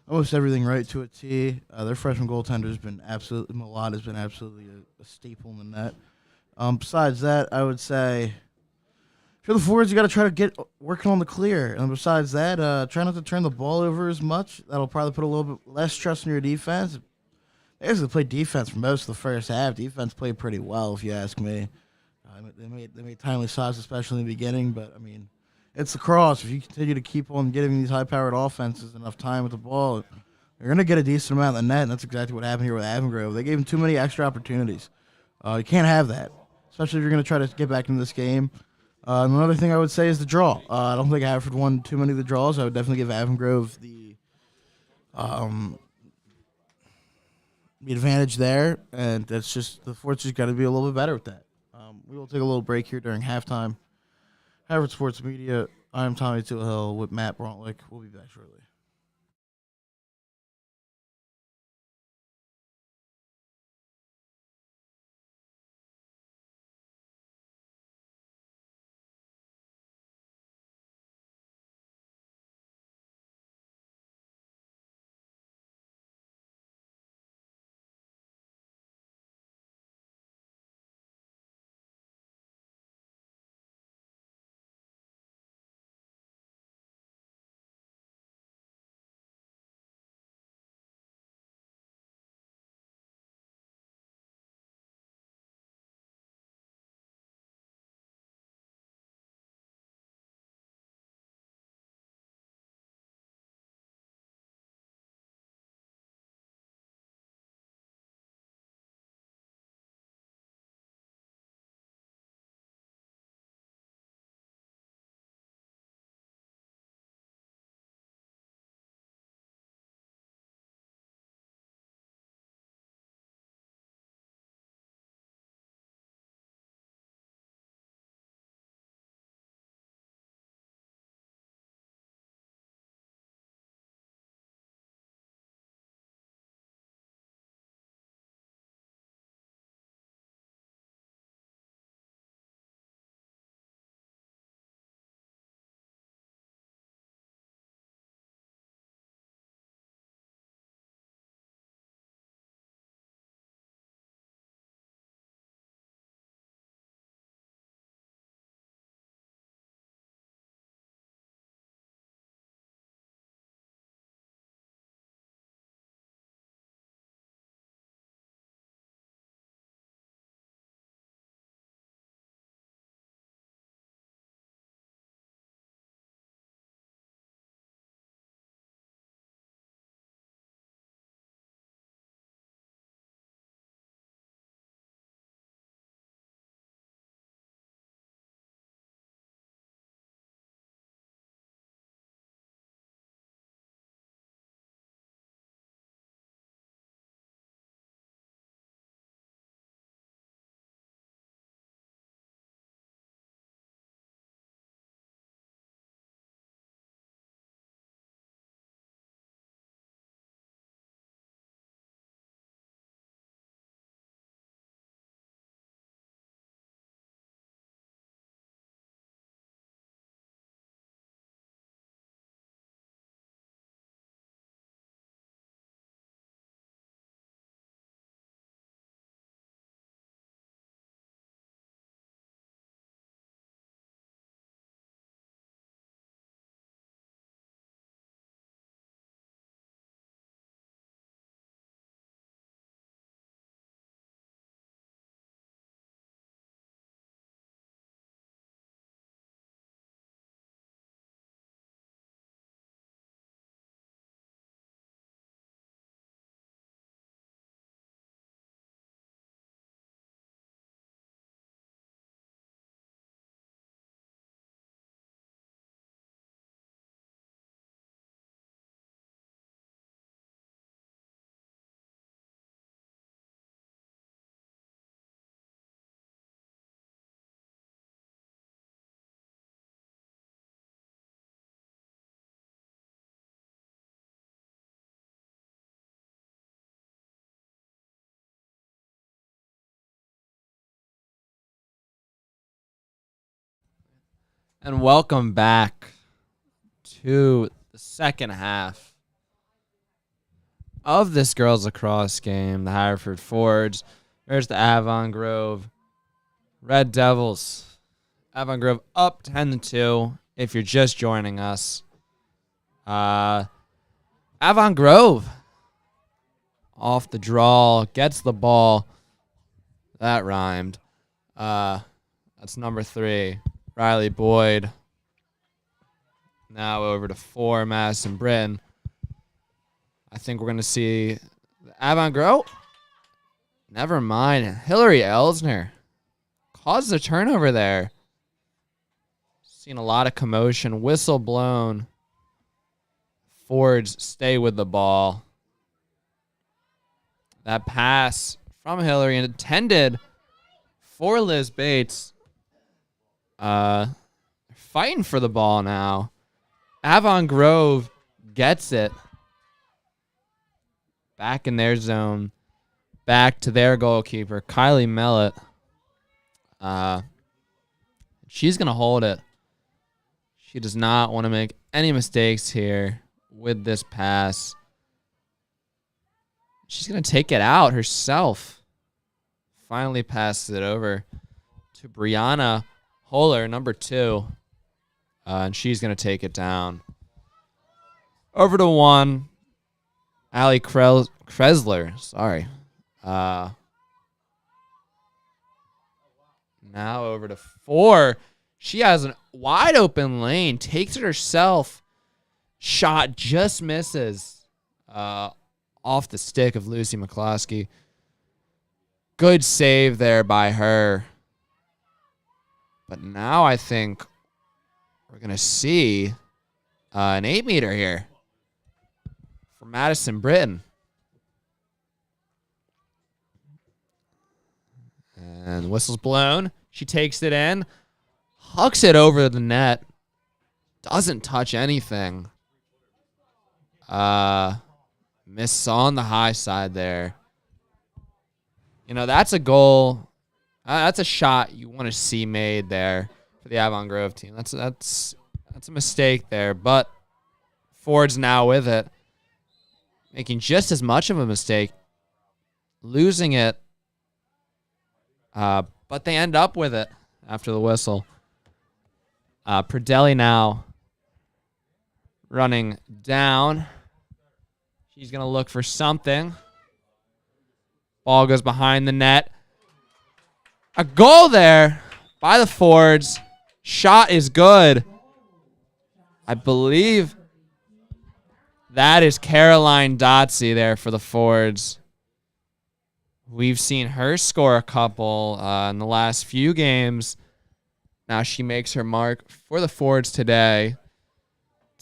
almost everything right to a T. Their freshman goaltender has been absolutely, Malad has been absolutely a staple in the net. Besides that, I would say, for the Forwards, you got to try to get working on the clear. And besides that, try not to turn the ball over as much. That'll probably put a little bit less stress on your defense. They actually played defense for most of the first half. Defense played pretty well, if you ask me. They made timely shots, especially in the beginning. But, I mean, it's lacrosse. If you continue to keep on giving these high-powered offenses enough time with the ball, you're going to get a decent amount in the net, and that's exactly what happened here with Avon Grove. They gave them too many extra opportunities. You can't have that, especially if you're going to try to get back into this game. Another thing I would say is the draw. I don't think Haverford won too many of the draws. I would definitely give Avon Grove the advantage there, and that's just the Forts just got to be a little bit better with that. We will take a little break here during halftime. Haverford Sports Media. I'm Tommy Tillhill with Matt Brontlick. We'll be back shortly. And welcome back to the second half of this girls lacrosse game. The Hereford Fords. There's the Avon Grove Red Devils. Avon Grove up 10-2 if you're just joining us. Avon Grove off the draw, gets the ball. That rhymed. That's number 3. Riley Boyd. Now over to 4, Madison Britton. I think we're going to see Avon Grove. Never mind. Hillary Elsner causes a turnover there. Seen a lot of commotion. Whistle blown. Fords stay with the ball. That pass from Hillary intended for Liz Bates. Fighting for the ball now. Avon Grove gets it. Back in their zone. Back to their goalkeeper, Kylie Mellett. She's going to hold it. She does not want to make any mistakes here with this pass. She's going to take it out herself. Finally passes it over to Brianna Holler, number 2. And she's going to take it down. Over to 1. Allie Kresler. Sorry. Now over to 4. She has a wide open lane. Takes it herself. Shot just misses. Off the stick of Lucy McCloskey. Good save there by her. But now I think we're going to see an 8-meter here for Madison Britton. And whistle's blown. She takes it in. Hucks it over the net. Doesn't touch anything. Miss on the high side there. You know, that's a goal. That's a shot you want to see made there for the Avon Grove team. That's a mistake there, but Ford's now with it, making just as much of a mistake, losing it. But they end up with it after the whistle. Pradelli now running down. She's going to look for something. Ball goes behind the net. A goal there by the Fords. Shot is good. I believe that is Caroline Dotsey there for the Fords. We've seen her score a couple in the last few games. Now she makes her mark for the Fords today.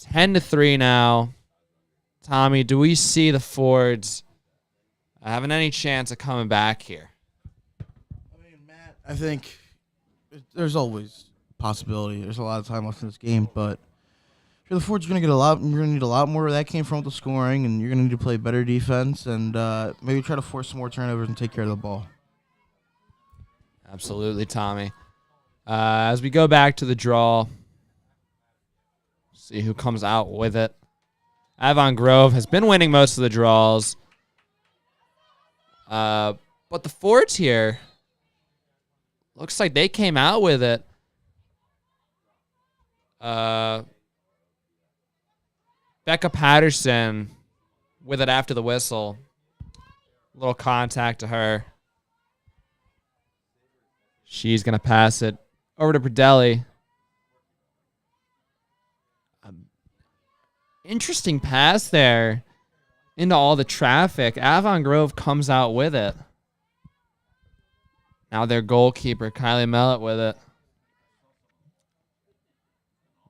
10-3 now. Tommy, do we see the Fords having any chance of coming back here? I mean, Matt, I think there's always possibility. There's a lot of time left in this game, but for the Fords, you're gonna need a lot more where that came from with the scoring, and you're gonna need to play better defense and maybe try to force some more turnovers and take care of the ball. Absolutely, Tommy. As we go back to the draw, see who comes out with it. Avon Grove has been winning most of the draws. But the Fords here, looks like they came out with it. Becca Patterson with it after the whistle. Little contact to her. She's going to pass it over to Pradelli. Interesting pass there into all the traffic. Avon Grove comes out with it. Now their goalkeeper, Kylie Mellett, with it.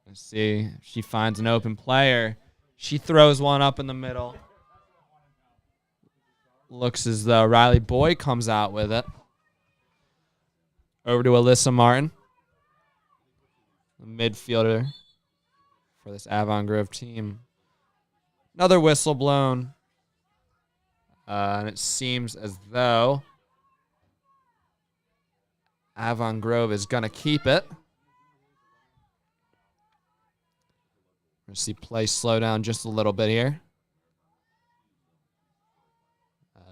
Let's see if she finds an open player. She throws one up in the middle. Looks as though Riley Boyd comes out with it. Over to Alyssa Martin, the midfielder for this Avon Grove team. Another whistle blown. And it seems as though Avon Grove is going to keep it. We're going to see play slow down just a little bit here.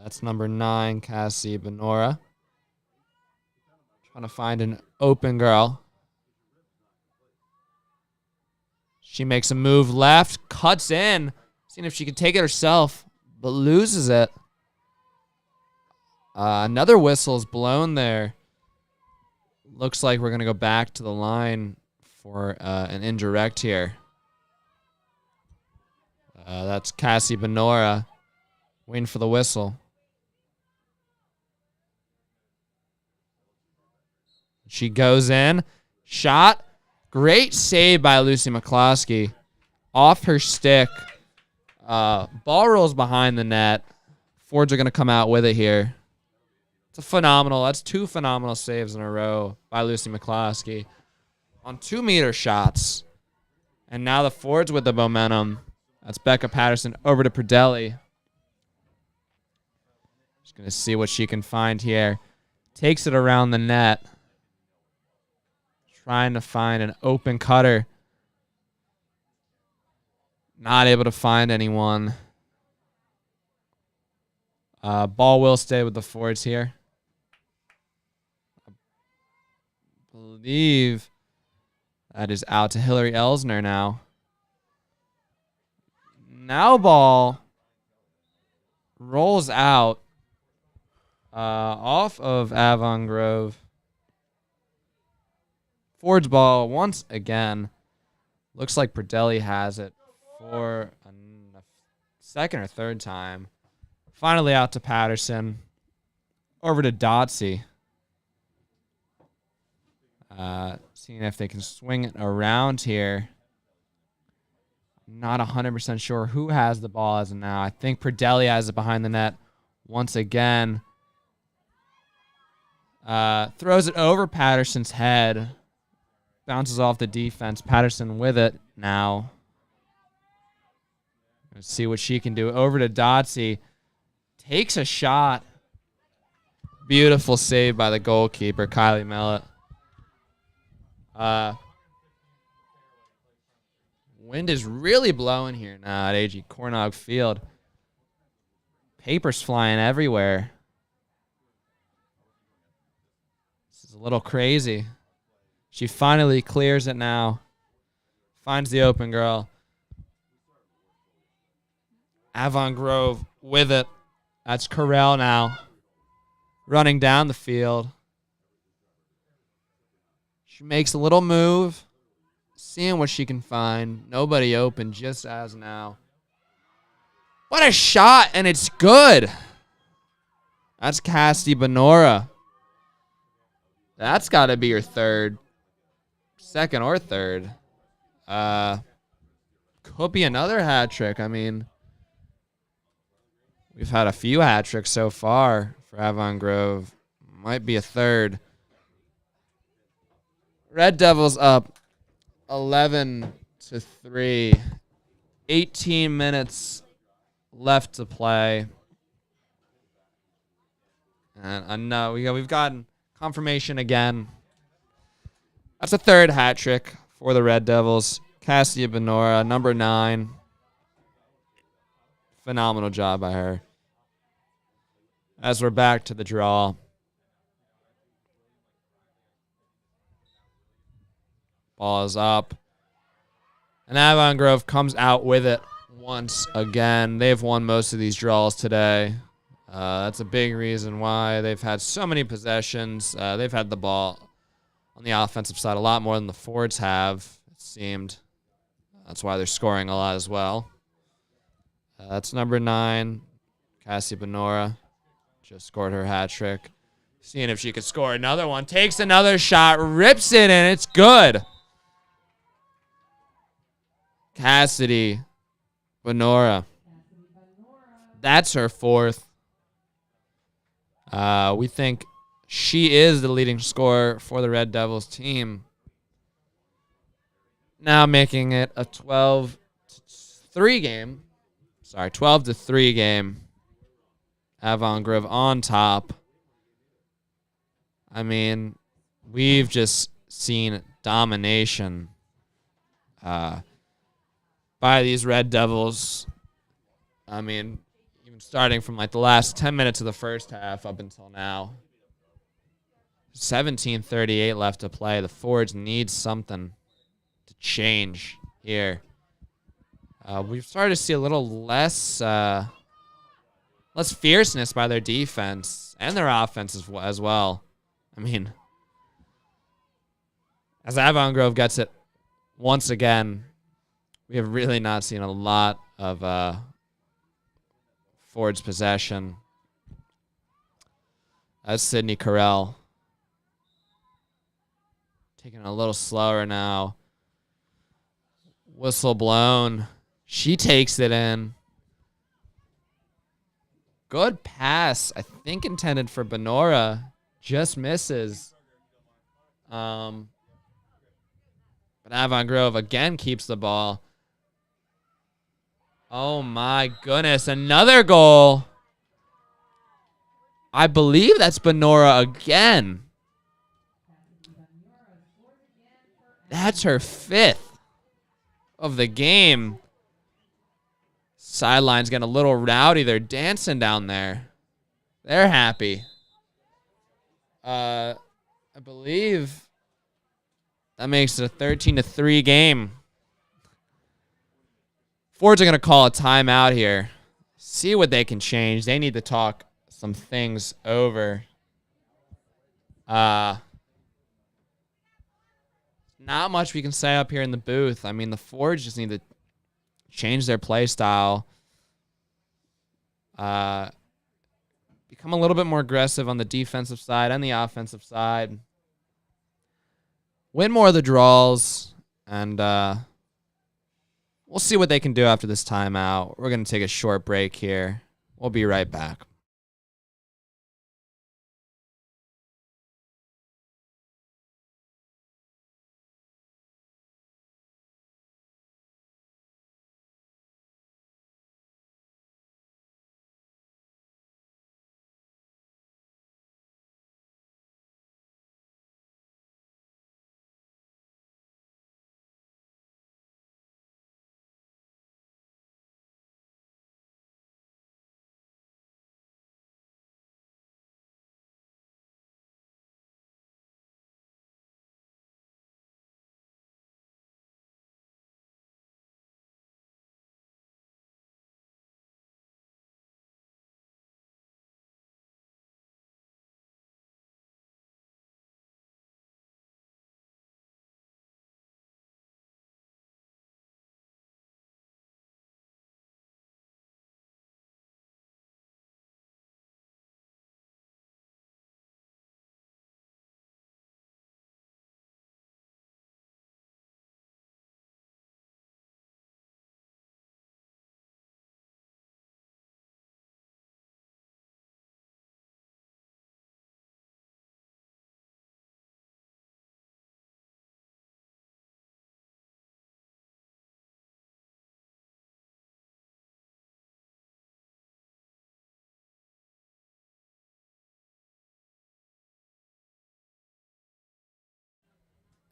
That's number 9, Cassie Benora. Trying to find an open girl. She makes a move left, cuts in, seeing if she can take it herself, but loses it. Another whistle is blown there. Looks like we're going to go back to the line for an indirect here. That's Cassie Benora waiting for the whistle. She goes in. Shot. Great save by Lucy McCloskey. Off her stick. Ball rolls behind the net. Fords are going to come out with it here. It's a phenomenal. That's 2 phenomenal saves in a row by Lucy McCloskey on 2-meter shots. And now the Fords with the momentum. That's Becca Patterson over to Perdelli. Just going to see what she can find here. Takes it around the net. Trying to find an open cutter. Not able to find anyone. Ball will stay with the Fords here. I believe that is out to Hillary Elsner now. Now ball rolls out off of Avon Grove. Ford's ball once again. Looks like Perdelli has it for a second or third time. Finally out to Patterson. Over to Dotsey. Seeing if they can swing it around here. Not 100% sure who has the ball as of now. I think Perdelli has it behind the net once again. Throws it over Patterson's head. Bounces off the defense. Patterson with it now. Let's see what she can do. Over to Dotsey. Takes a shot. Beautiful save by the goalkeeper, Kylie Mellett. Wind is really blowing here now at AG Cornog Field. Papers flying everywhere. This is a little crazy. She finally clears it now. Finds the open girl. Avon Grove with it. That's Carell now. Running down the field. She makes a little move. Seeing what she can find. Nobody open just as now. What a shot, and it's good. That's Cassie Benora. That's got to be your third. Second or third. Could be another hat trick. I mean, we've had a few hat tricks so far for Avon Grove. Might be a third. Red Devils up 11-3. 18 minutes left to play. And no, we've gotten confirmation again. That's a third hat trick for the Red Devils. Cassia Benora, number 9. Phenomenal job by her. As we're back to the draw. Ball is up. And Avon Grove comes out with it once again. They've won most of these draws today. That's a big reason why they've had so many possessions. They've had the ball on the offensive side a lot more than the Fords have, it seemed. That's why they're scoring a lot as well. That's number 9, Cassie Benora. Just scored her hat trick. Seeing if she could score another one. Takes another shot, rips it, and it's good. Cassidy Benora. That's her 4th. We think she is the leading scorer for the Red Devils team. Now making it a 12-3 game. Sorry, 12-3 game. Avon Grove on top. I mean, we've just seen domination. by these Red Devils. I mean, even starting from like the last 10 minutes of the first half up until now. 17:38 left to play. The Forge needs something to change here. We've started to see a little less fierceness by their defense and their offense as well. I mean, as Avon Grove gets it once again, we have really not seen a lot of Ford's possession. That's Sydney Carell. Taking it a little slower now. Whistle blown. She takes it in. Good pass. I think intended for Benora. Just misses. But Avon Grove again keeps the ball. Oh my goodness. Another goal. I believe that's Benora again. That's her 5th of the game. Sideline's getting a little rowdy. They're dancing down there. They're happy. I believe that makes it a 13-3 game. Fords are going to call a timeout here. See what they can change. They need to talk some things over. Not much we can say up here in the booth. I mean, the Forge just need to change their play style. Become a little bit more aggressive on the defensive side and the offensive side. Win more of the draws. And we'll see what they can do after this timeout. We're going to take a short break here. We'll be right back.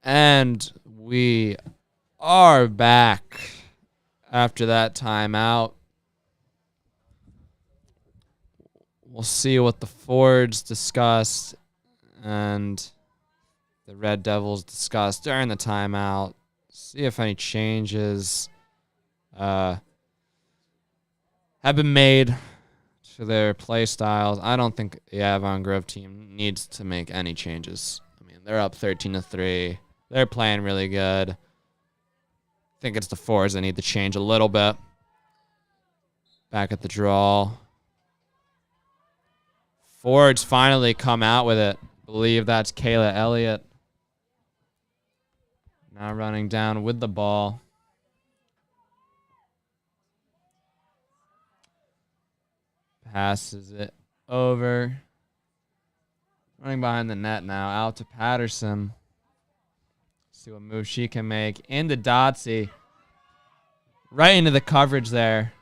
And we are back after that timeout. We'll see what the Fords discussed and the Red Devils discussed during the timeout. See if any changes have been made to their play styles. I don't think the Avon Grove team needs to make any changes. I mean, they're up 13-3. They're playing really good. I think it's the Fords that need to change a little bit. Back at the draw. Fords finally come out with it. I believe that's Kayla Elliott. Now running down with the ball. Passes it over. Running behind the net now. Out to Patterson. See what move she can make. Into Dotsy. Right into the coverage there.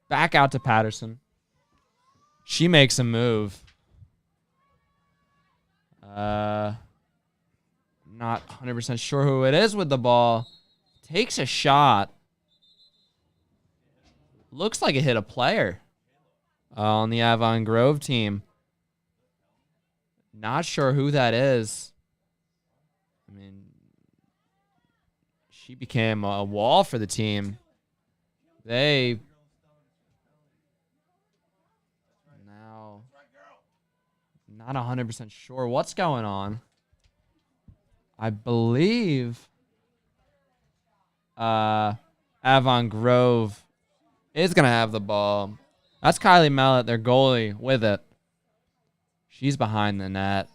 Back out to Patterson. She makes a move. Not 100% sure who it is with the ball. Takes a shot. looks like it hit a player on the Avon Grove team. Not sure who that is. I mean, she became a wall for the team. They now not 100% sure what's going on. I believe Avon Grove is going to have the ball. That's Kylie Mellett, their goalie, with it. She's behind the net.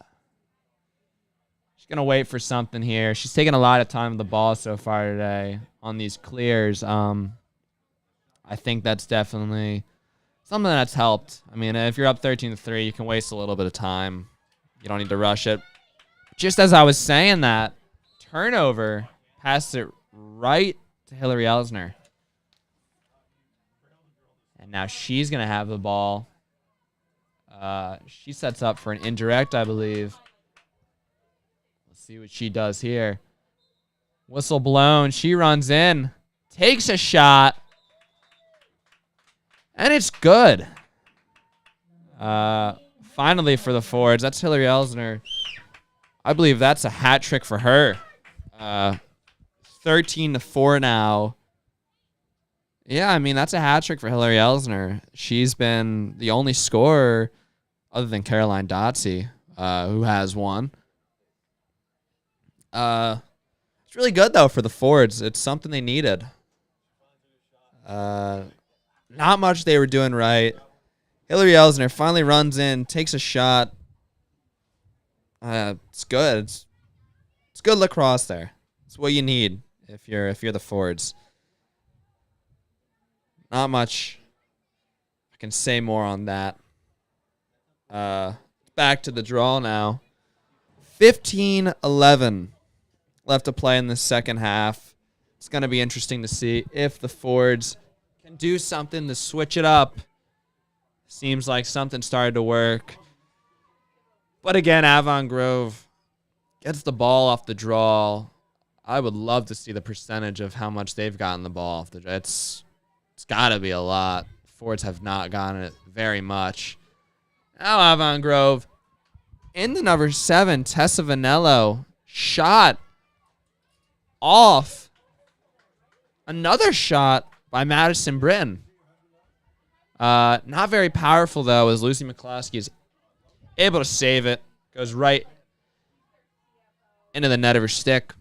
She's going to wait for something here. She's taking a lot of time with the ball so far today on these clears. I think that's definitely something that's helped. I mean, if you're up 13-3, you can waste a little bit of time. You don't need to rush it. Just as I was saying that, turnover, passed it right to Hillary Elsner. And now she's going to have the ball. She sets up for an indirect, I believe. Let's see what she does here. Whistle blown. She runs in. Takes a shot. And it's good. Finally for the Fords. That's Hillary Elsner. I believe that's a hat trick for her. 13-4 now. Yeah, I mean, that's a hat trick for Hillary Elsner. She's been the only scorer other than Caroline Dotsey, who has one. It's really good, though, for the Fords. It's something they needed. Not much they were doing right. Hillary Elsner finally runs in, takes a shot. It's good. It's good lacrosse there. It's what you need if you're the Fords. Not much I can say more on that. Back to the draw now. 15-11 left to play in the second half. It's going to be interesting to see if the Fords can do something to switch it up. Seems like something started to work. But again, Avon Grove gets the ball off the draw. I would love to see the percentage of how much they've gotten the ball off the draw. It's got to be a lot. Fords have not gotten it very much. Now Avon Grove in the number 7, Tessa Vanello, shot off. Another shot by Madison Britton. Not very powerful, though, as Lucy McCloskey is able to save it. Goes right into the net of her stick.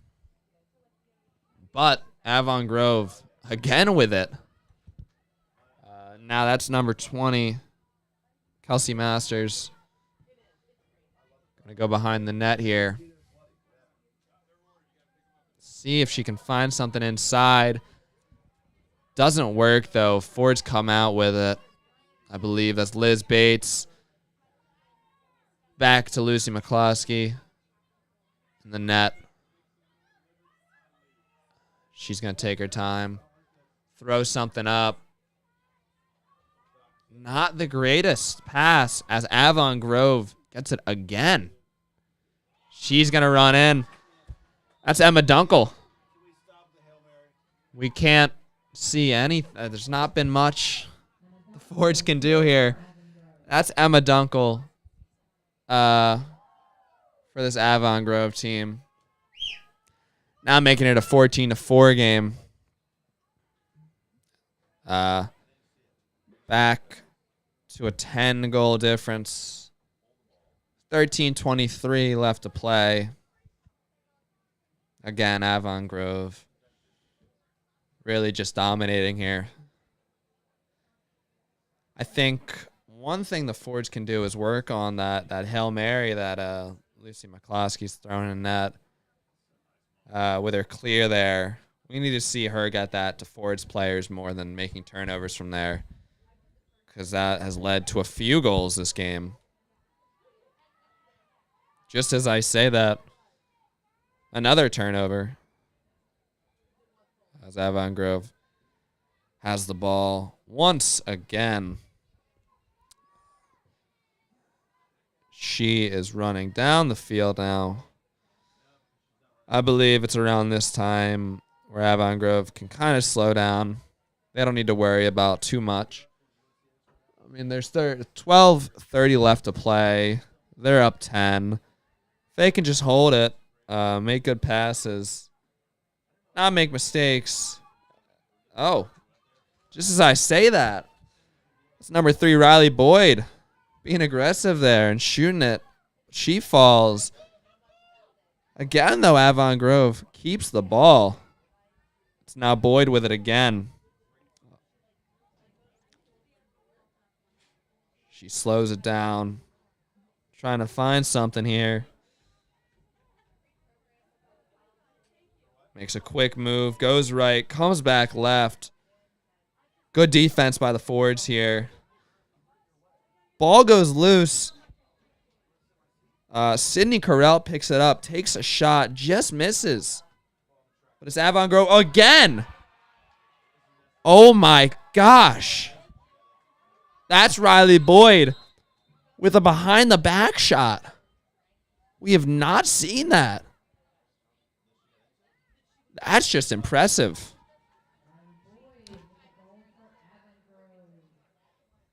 But Avon Grove again with it. Now that's number 20, Kelsey Masters. Going to go behind the net here. See if she can find something inside. Doesn't work, though. Fords come out with it. I believe that's Liz Bates. Back to Lucy McCloskey in the net. She's going to take her time. Throw something up. Not the greatest pass as Avon Grove gets it again. She's going to run in. That's Emma Dunkel. We can't see any. There's not been much the Fords can do here. That's Emma Dunkel for this Avon Grove team. Now making it a 14-4 game. Back to a 10-goal difference. 13:23 left to play. Again, Avon Grove really just dominating here. I think one thing the Fords can do is work on that Hail Mary that Lucy McCloskey's throwing in net with her clear there. We need to see her get that to Fords players more than making turnovers from there, because that has led to a few goals this game. Just as I say that, another turnover as Avon Grove has the ball once again. She is running down the field now. I believe it's around this time where Avon Grove can kind of slow down. They don't need to worry about too much. I mean, there's 12:30 left to play. They're up 10. They can just hold it, make good passes, not make mistakes. Oh, just as I say that, it's number 3, Riley Boyd, being aggressive there and shooting it. She falls. Again, though, Avon Grove keeps the ball. It's now Boyd with it again. She slows it down, trying to find something here. Makes a quick move, goes right, comes back left. Good defense by the forwards here. Ball goes loose. Sydney Carell picks it up, takes a shot, just misses. But it's Avon Grove again. Oh my gosh. That's Riley Boyd with a behind the back shot. We have not seen that. That's just impressive.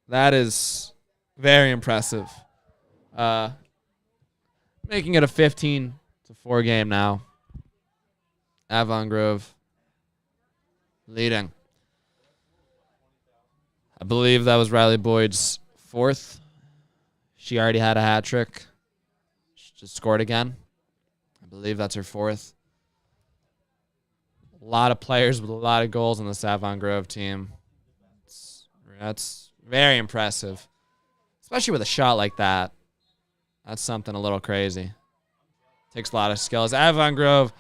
That is very impressive. Making it a 15-4 game now. Avon Grove leading. I believe that was Riley Boyd's 4th. She already had a hat trick. She just scored again. I believe that's her 4th. A lot of players with a lot of goals on this Avon Grove team. That's very impressive, especially with a shot like that. That's something a little crazy. Takes a lot of skills. Avon Grove,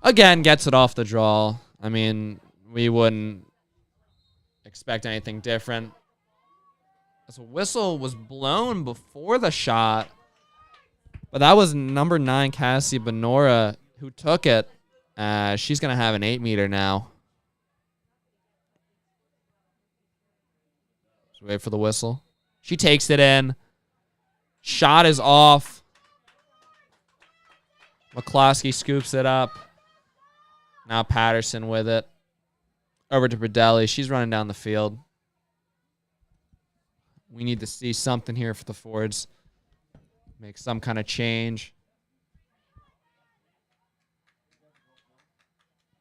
again, gets it off the draw. I mean, we wouldn't expect anything different. This whistle was blown before the shot, but that was number 9, Cassie Benora, who took it. She's going to have an 8-meter now. Just wait for the whistle. She takes it in. Shot is off. McCloskey scoops it up. Now Patterson with it. Over to Bradelli. She's running down the field. We need to see something here for the forwards. Make some kind of change.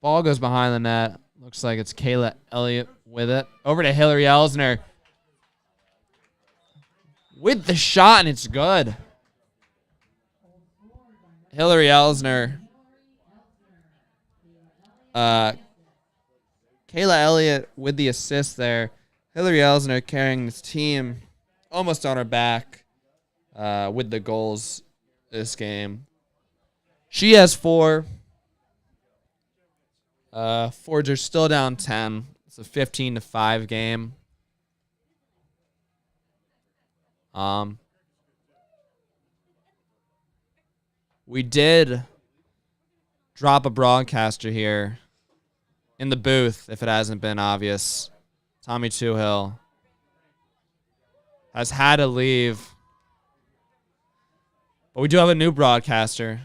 Ball goes behind the net. Looks like it's Kayla Elliott with it. Over to Hillary Elsner. With the shot, and it's good. Hillary Elsner. Kayla Elliott with the assist there. Hillary Elsner carrying this team almost on her back with the goals this game. She has 4. Fords are still down 10. It's a 15-5 game. We did drop a broadcaster here in the booth, if it hasn't been obvious. Tommy Toohill has had to leave. But we do have a new broadcaster.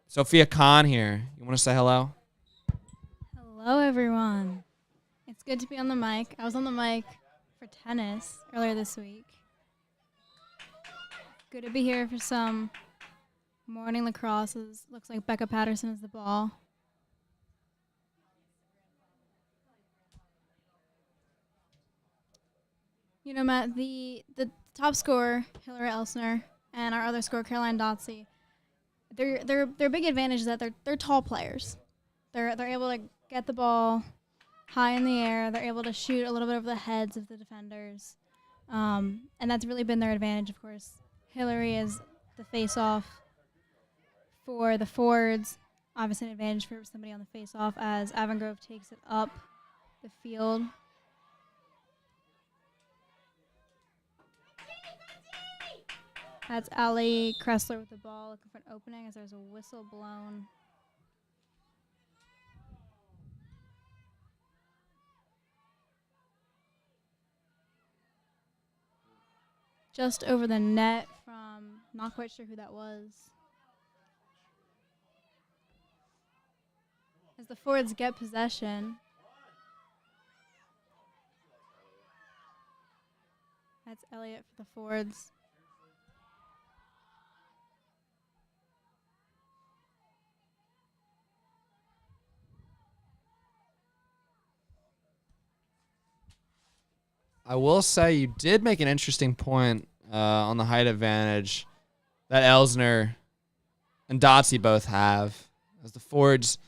Sophia Khan here. You want to say hello? Hello, everyone. It's good to be on the mic. I was on the mic for tennis earlier this week. Good to be here for some morning lacrosse. Looks like Becca Patterson is the ball. You know, Matt, the top scorer, Hillary Elsner, and our other scorer, Caroline Dotsey, their big advantage is that they're tall players. They're able to get the ball high in the air. They're able to shoot a little bit over the heads of the defenders, and that's really been their advantage. Of course, Hillary is the face-off for the forwards. Obviously, an advantage for somebody on the face-off as Avon Grove takes it up the field. That's Allie Kressler with the ball, looking for an opening as there's a whistle blown. Just over the net from, not quite sure who that was. As the forwards get possession, That's Elliott for the Fords. I will say you did make an interesting point on the height advantage that Elsner and Dotsey both have. As the Fords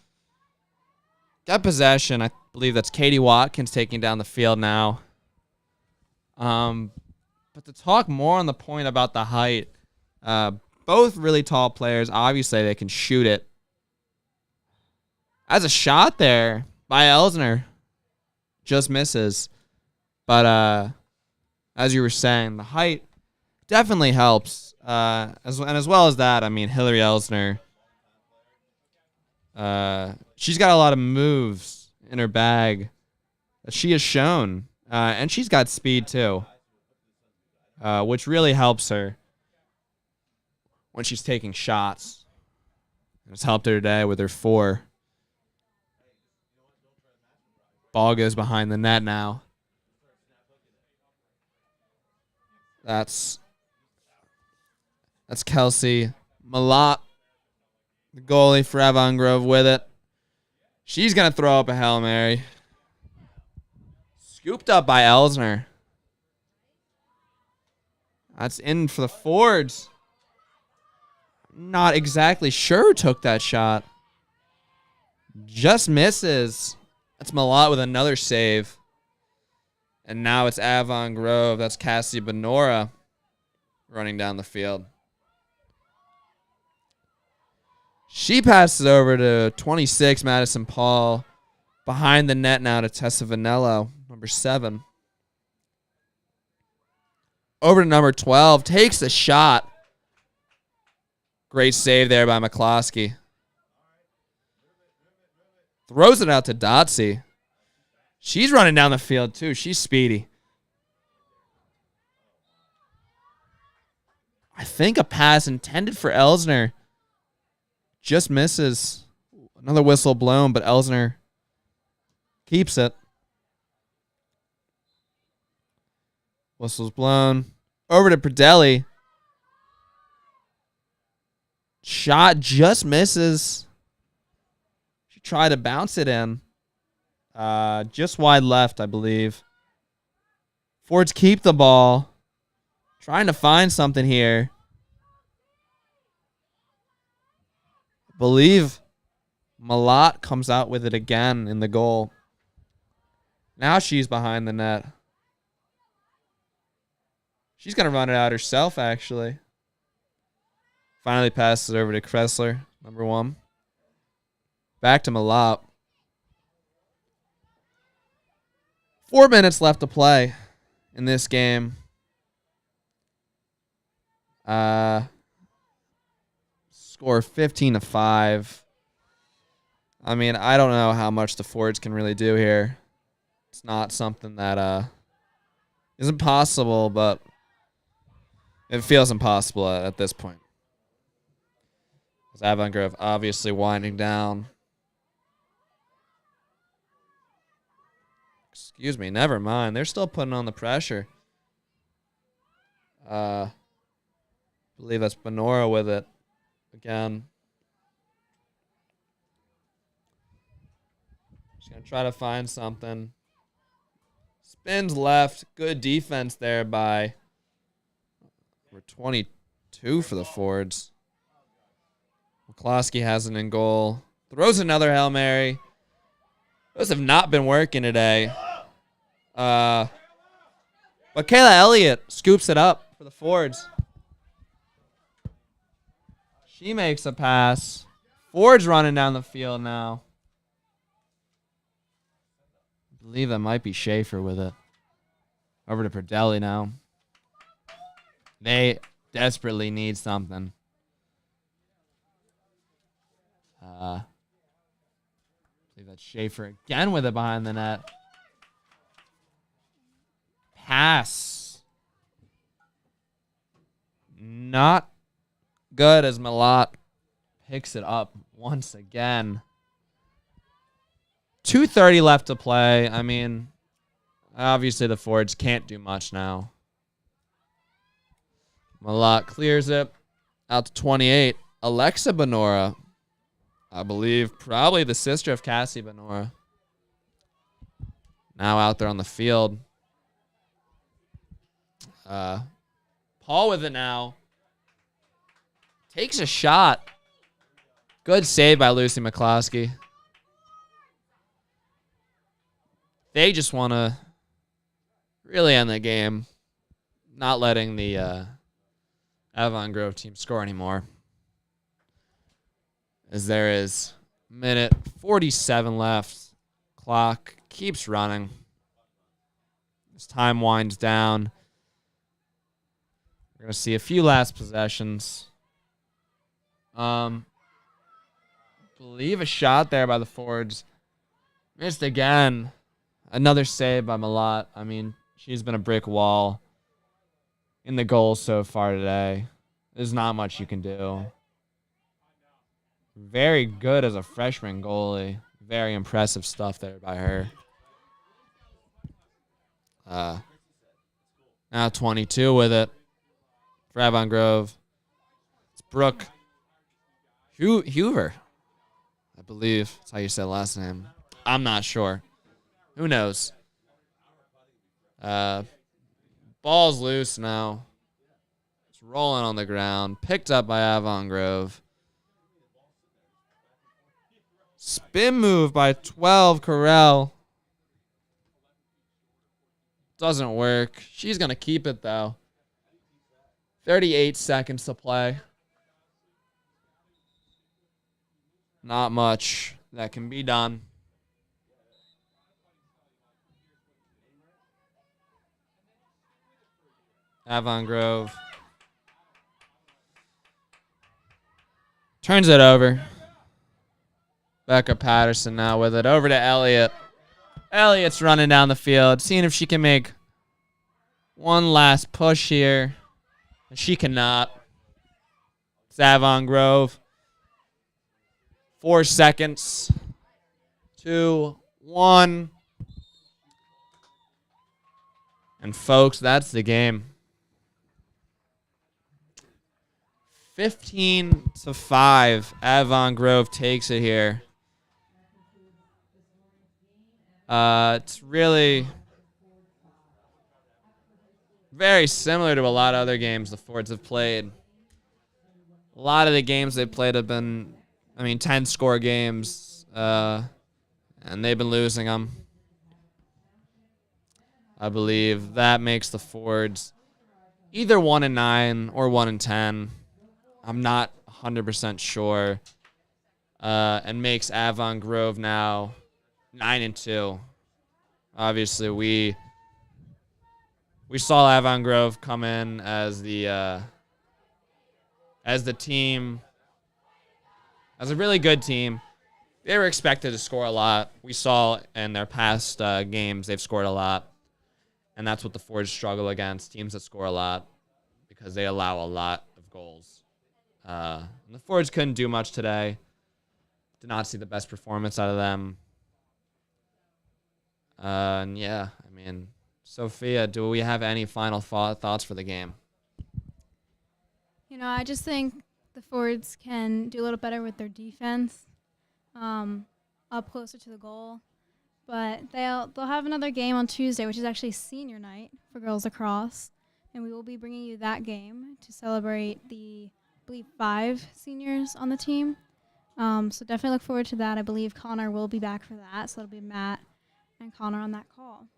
got possession, I believe that's Katie Watkins taking down the field now. But to talk more on the point about the height, both really tall players. Obviously, they can shoot it. As a shot there by Elsner, just misses. But as you were saying, the height definitely helps. As well as that, I mean, Hillary Elsner, she's got a lot of moves in her bag that she has shown. And she's got speed too, which really helps her when she's taking shots. It's helped her today with her 4. Ball goes behind the net now. That's Kelsey Malott, the goalie for Avon Grove, with it. She's going to throw up a Hail Mary. Scooped up by Elsner. That's in for the Fords. Not exactly sure who took that shot. Just misses. That's Malott with another save. And now it's Avon Grove. That's Cassie Benora running down the field. She passes over to 26, Madison Paul. Behind the net now to Tessa Vanello, number 7. Over to number 12. Takes the shot. Great save there by McCloskey. Throws it out to Dotsey. She's running down the field, too. She's speedy. I think a pass intended for Elsner. Just misses. Another whistle blown, but Elsner keeps it. Whistle's blown. Over to Perdelli. Shot just misses. She tried to bounce it in. Just wide left, I believe. Fords keep the ball. Trying to find something here. I believe Malott comes out with it again in the goal. Now she's behind the net. She's going to run it out herself, actually. Finally passes it over to Kressler, number 1. Back to Malott. 4 minutes left to play in this game. Score 15-5. I mean, I don't know how much the Fords can really do here. It's not something that isn't possible, but it feels impossible at this point. As Avon Grove obviously winding down. Excuse me, never mind. They're still putting on the pressure. I believe that's Benora with it again. Just going to try to find something. Spins left. Good defense there by number 22 for the Fords. McCloskey has it in goal. Throws another Hail Mary. Those have not been working today. But Kayla Elliott scoops it up for the Fords. She makes a pass. Fords running down the field now. I believe that might be Schaefer with it. Over to Perdelli now. They desperately need something. I believe that's Schaefer again with it behind the net. Pass. Not good as Malott picks it up once again. 2:30 left to play. I mean, obviously the Fords can't do much now. Malott clears it out to 28. Alexa Benora, I believe, probably the sister of Cassie Benora, now out there on the field. Paul with it now. Takes a shot. Good save by Lucy McCloskey. They just want to really end the game, not letting the Avon Grove team score anymore. As there is minute 47 left. Clock keeps running. As time winds down, we're going to see a few last possessions. Believe a shot there by the Fords. Missed again. Another save by Malott. I mean, she's been a brick wall in the goals so far today. There's not much you can do. Very good as a freshman goalie. Very impressive stuff there by her. Now 22 with it for Avon Grove. It's Brooke Hoover, I believe that's how you say the last name. I'm not sure. Who knows? Ball's loose now. It's rolling on the ground. Picked up by Avon Grove. Spin move by 12, Corral. Doesn't work. She's going to keep it, though. 38 seconds to play. Not much that can be done. Avon Grove turns it over. Becca Patterson now with it. Over to Elliott. Elliott's running down the field, seeing if she can make one last push here. She cannot. It's Avon Grove. 4 seconds. 2, 1. And folks, that's the game. 15-5. Avon Grove takes it here. It's really very similar to a lot of other games the Fords have played. A lot of the games they've played have been, 10-score games, and they've been losing them. I believe that makes the Fords either 1-9 or 1-10. I'm not 100% sure. And makes Avon Grove now 9-2. Obviously, we saw Avon Grove come in as the team, as a really good team. They were expected to score a lot. We saw in their past games they've scored a lot, and that's what the Fords struggle against, teams that score a lot, because they allow a lot of goals. And the Fords couldn't do much today. Did not see the best performance out of them. And yeah, Sophia, do we have any final thoughts for the game? I just think the Fords can do a little better with their defense, up closer to the goal. But they'll have another game on Tuesday, which is actually senior night for girls lacrosse, and we will be bringing you that game to celebrate the, I believe, 5 seniors on the team. So definitely look forward to that. I believe Connor will be back for that, so it'll be Matt and Connor on that call.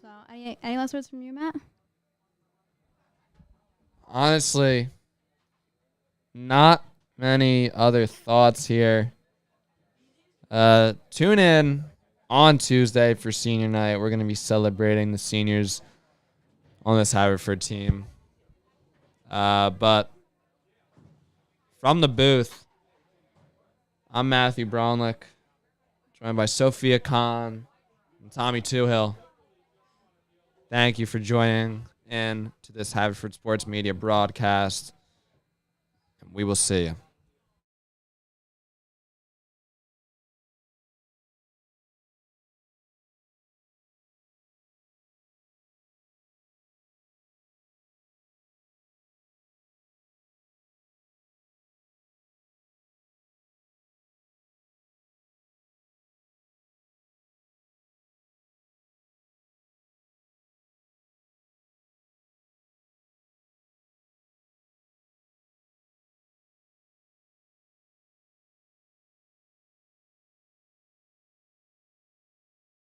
So any last words from you, Matt? Honestly, not many other thoughts here. Tune in on Tuesday for senior night. We're going to be celebrating the seniors on this Haverford team. But from the booth, I'm Matthew Bronlick, joined by Sophia Kahn and Tommy Toohill. Thank you for joining in to this Haverford Sports Media broadcast, and we will see you.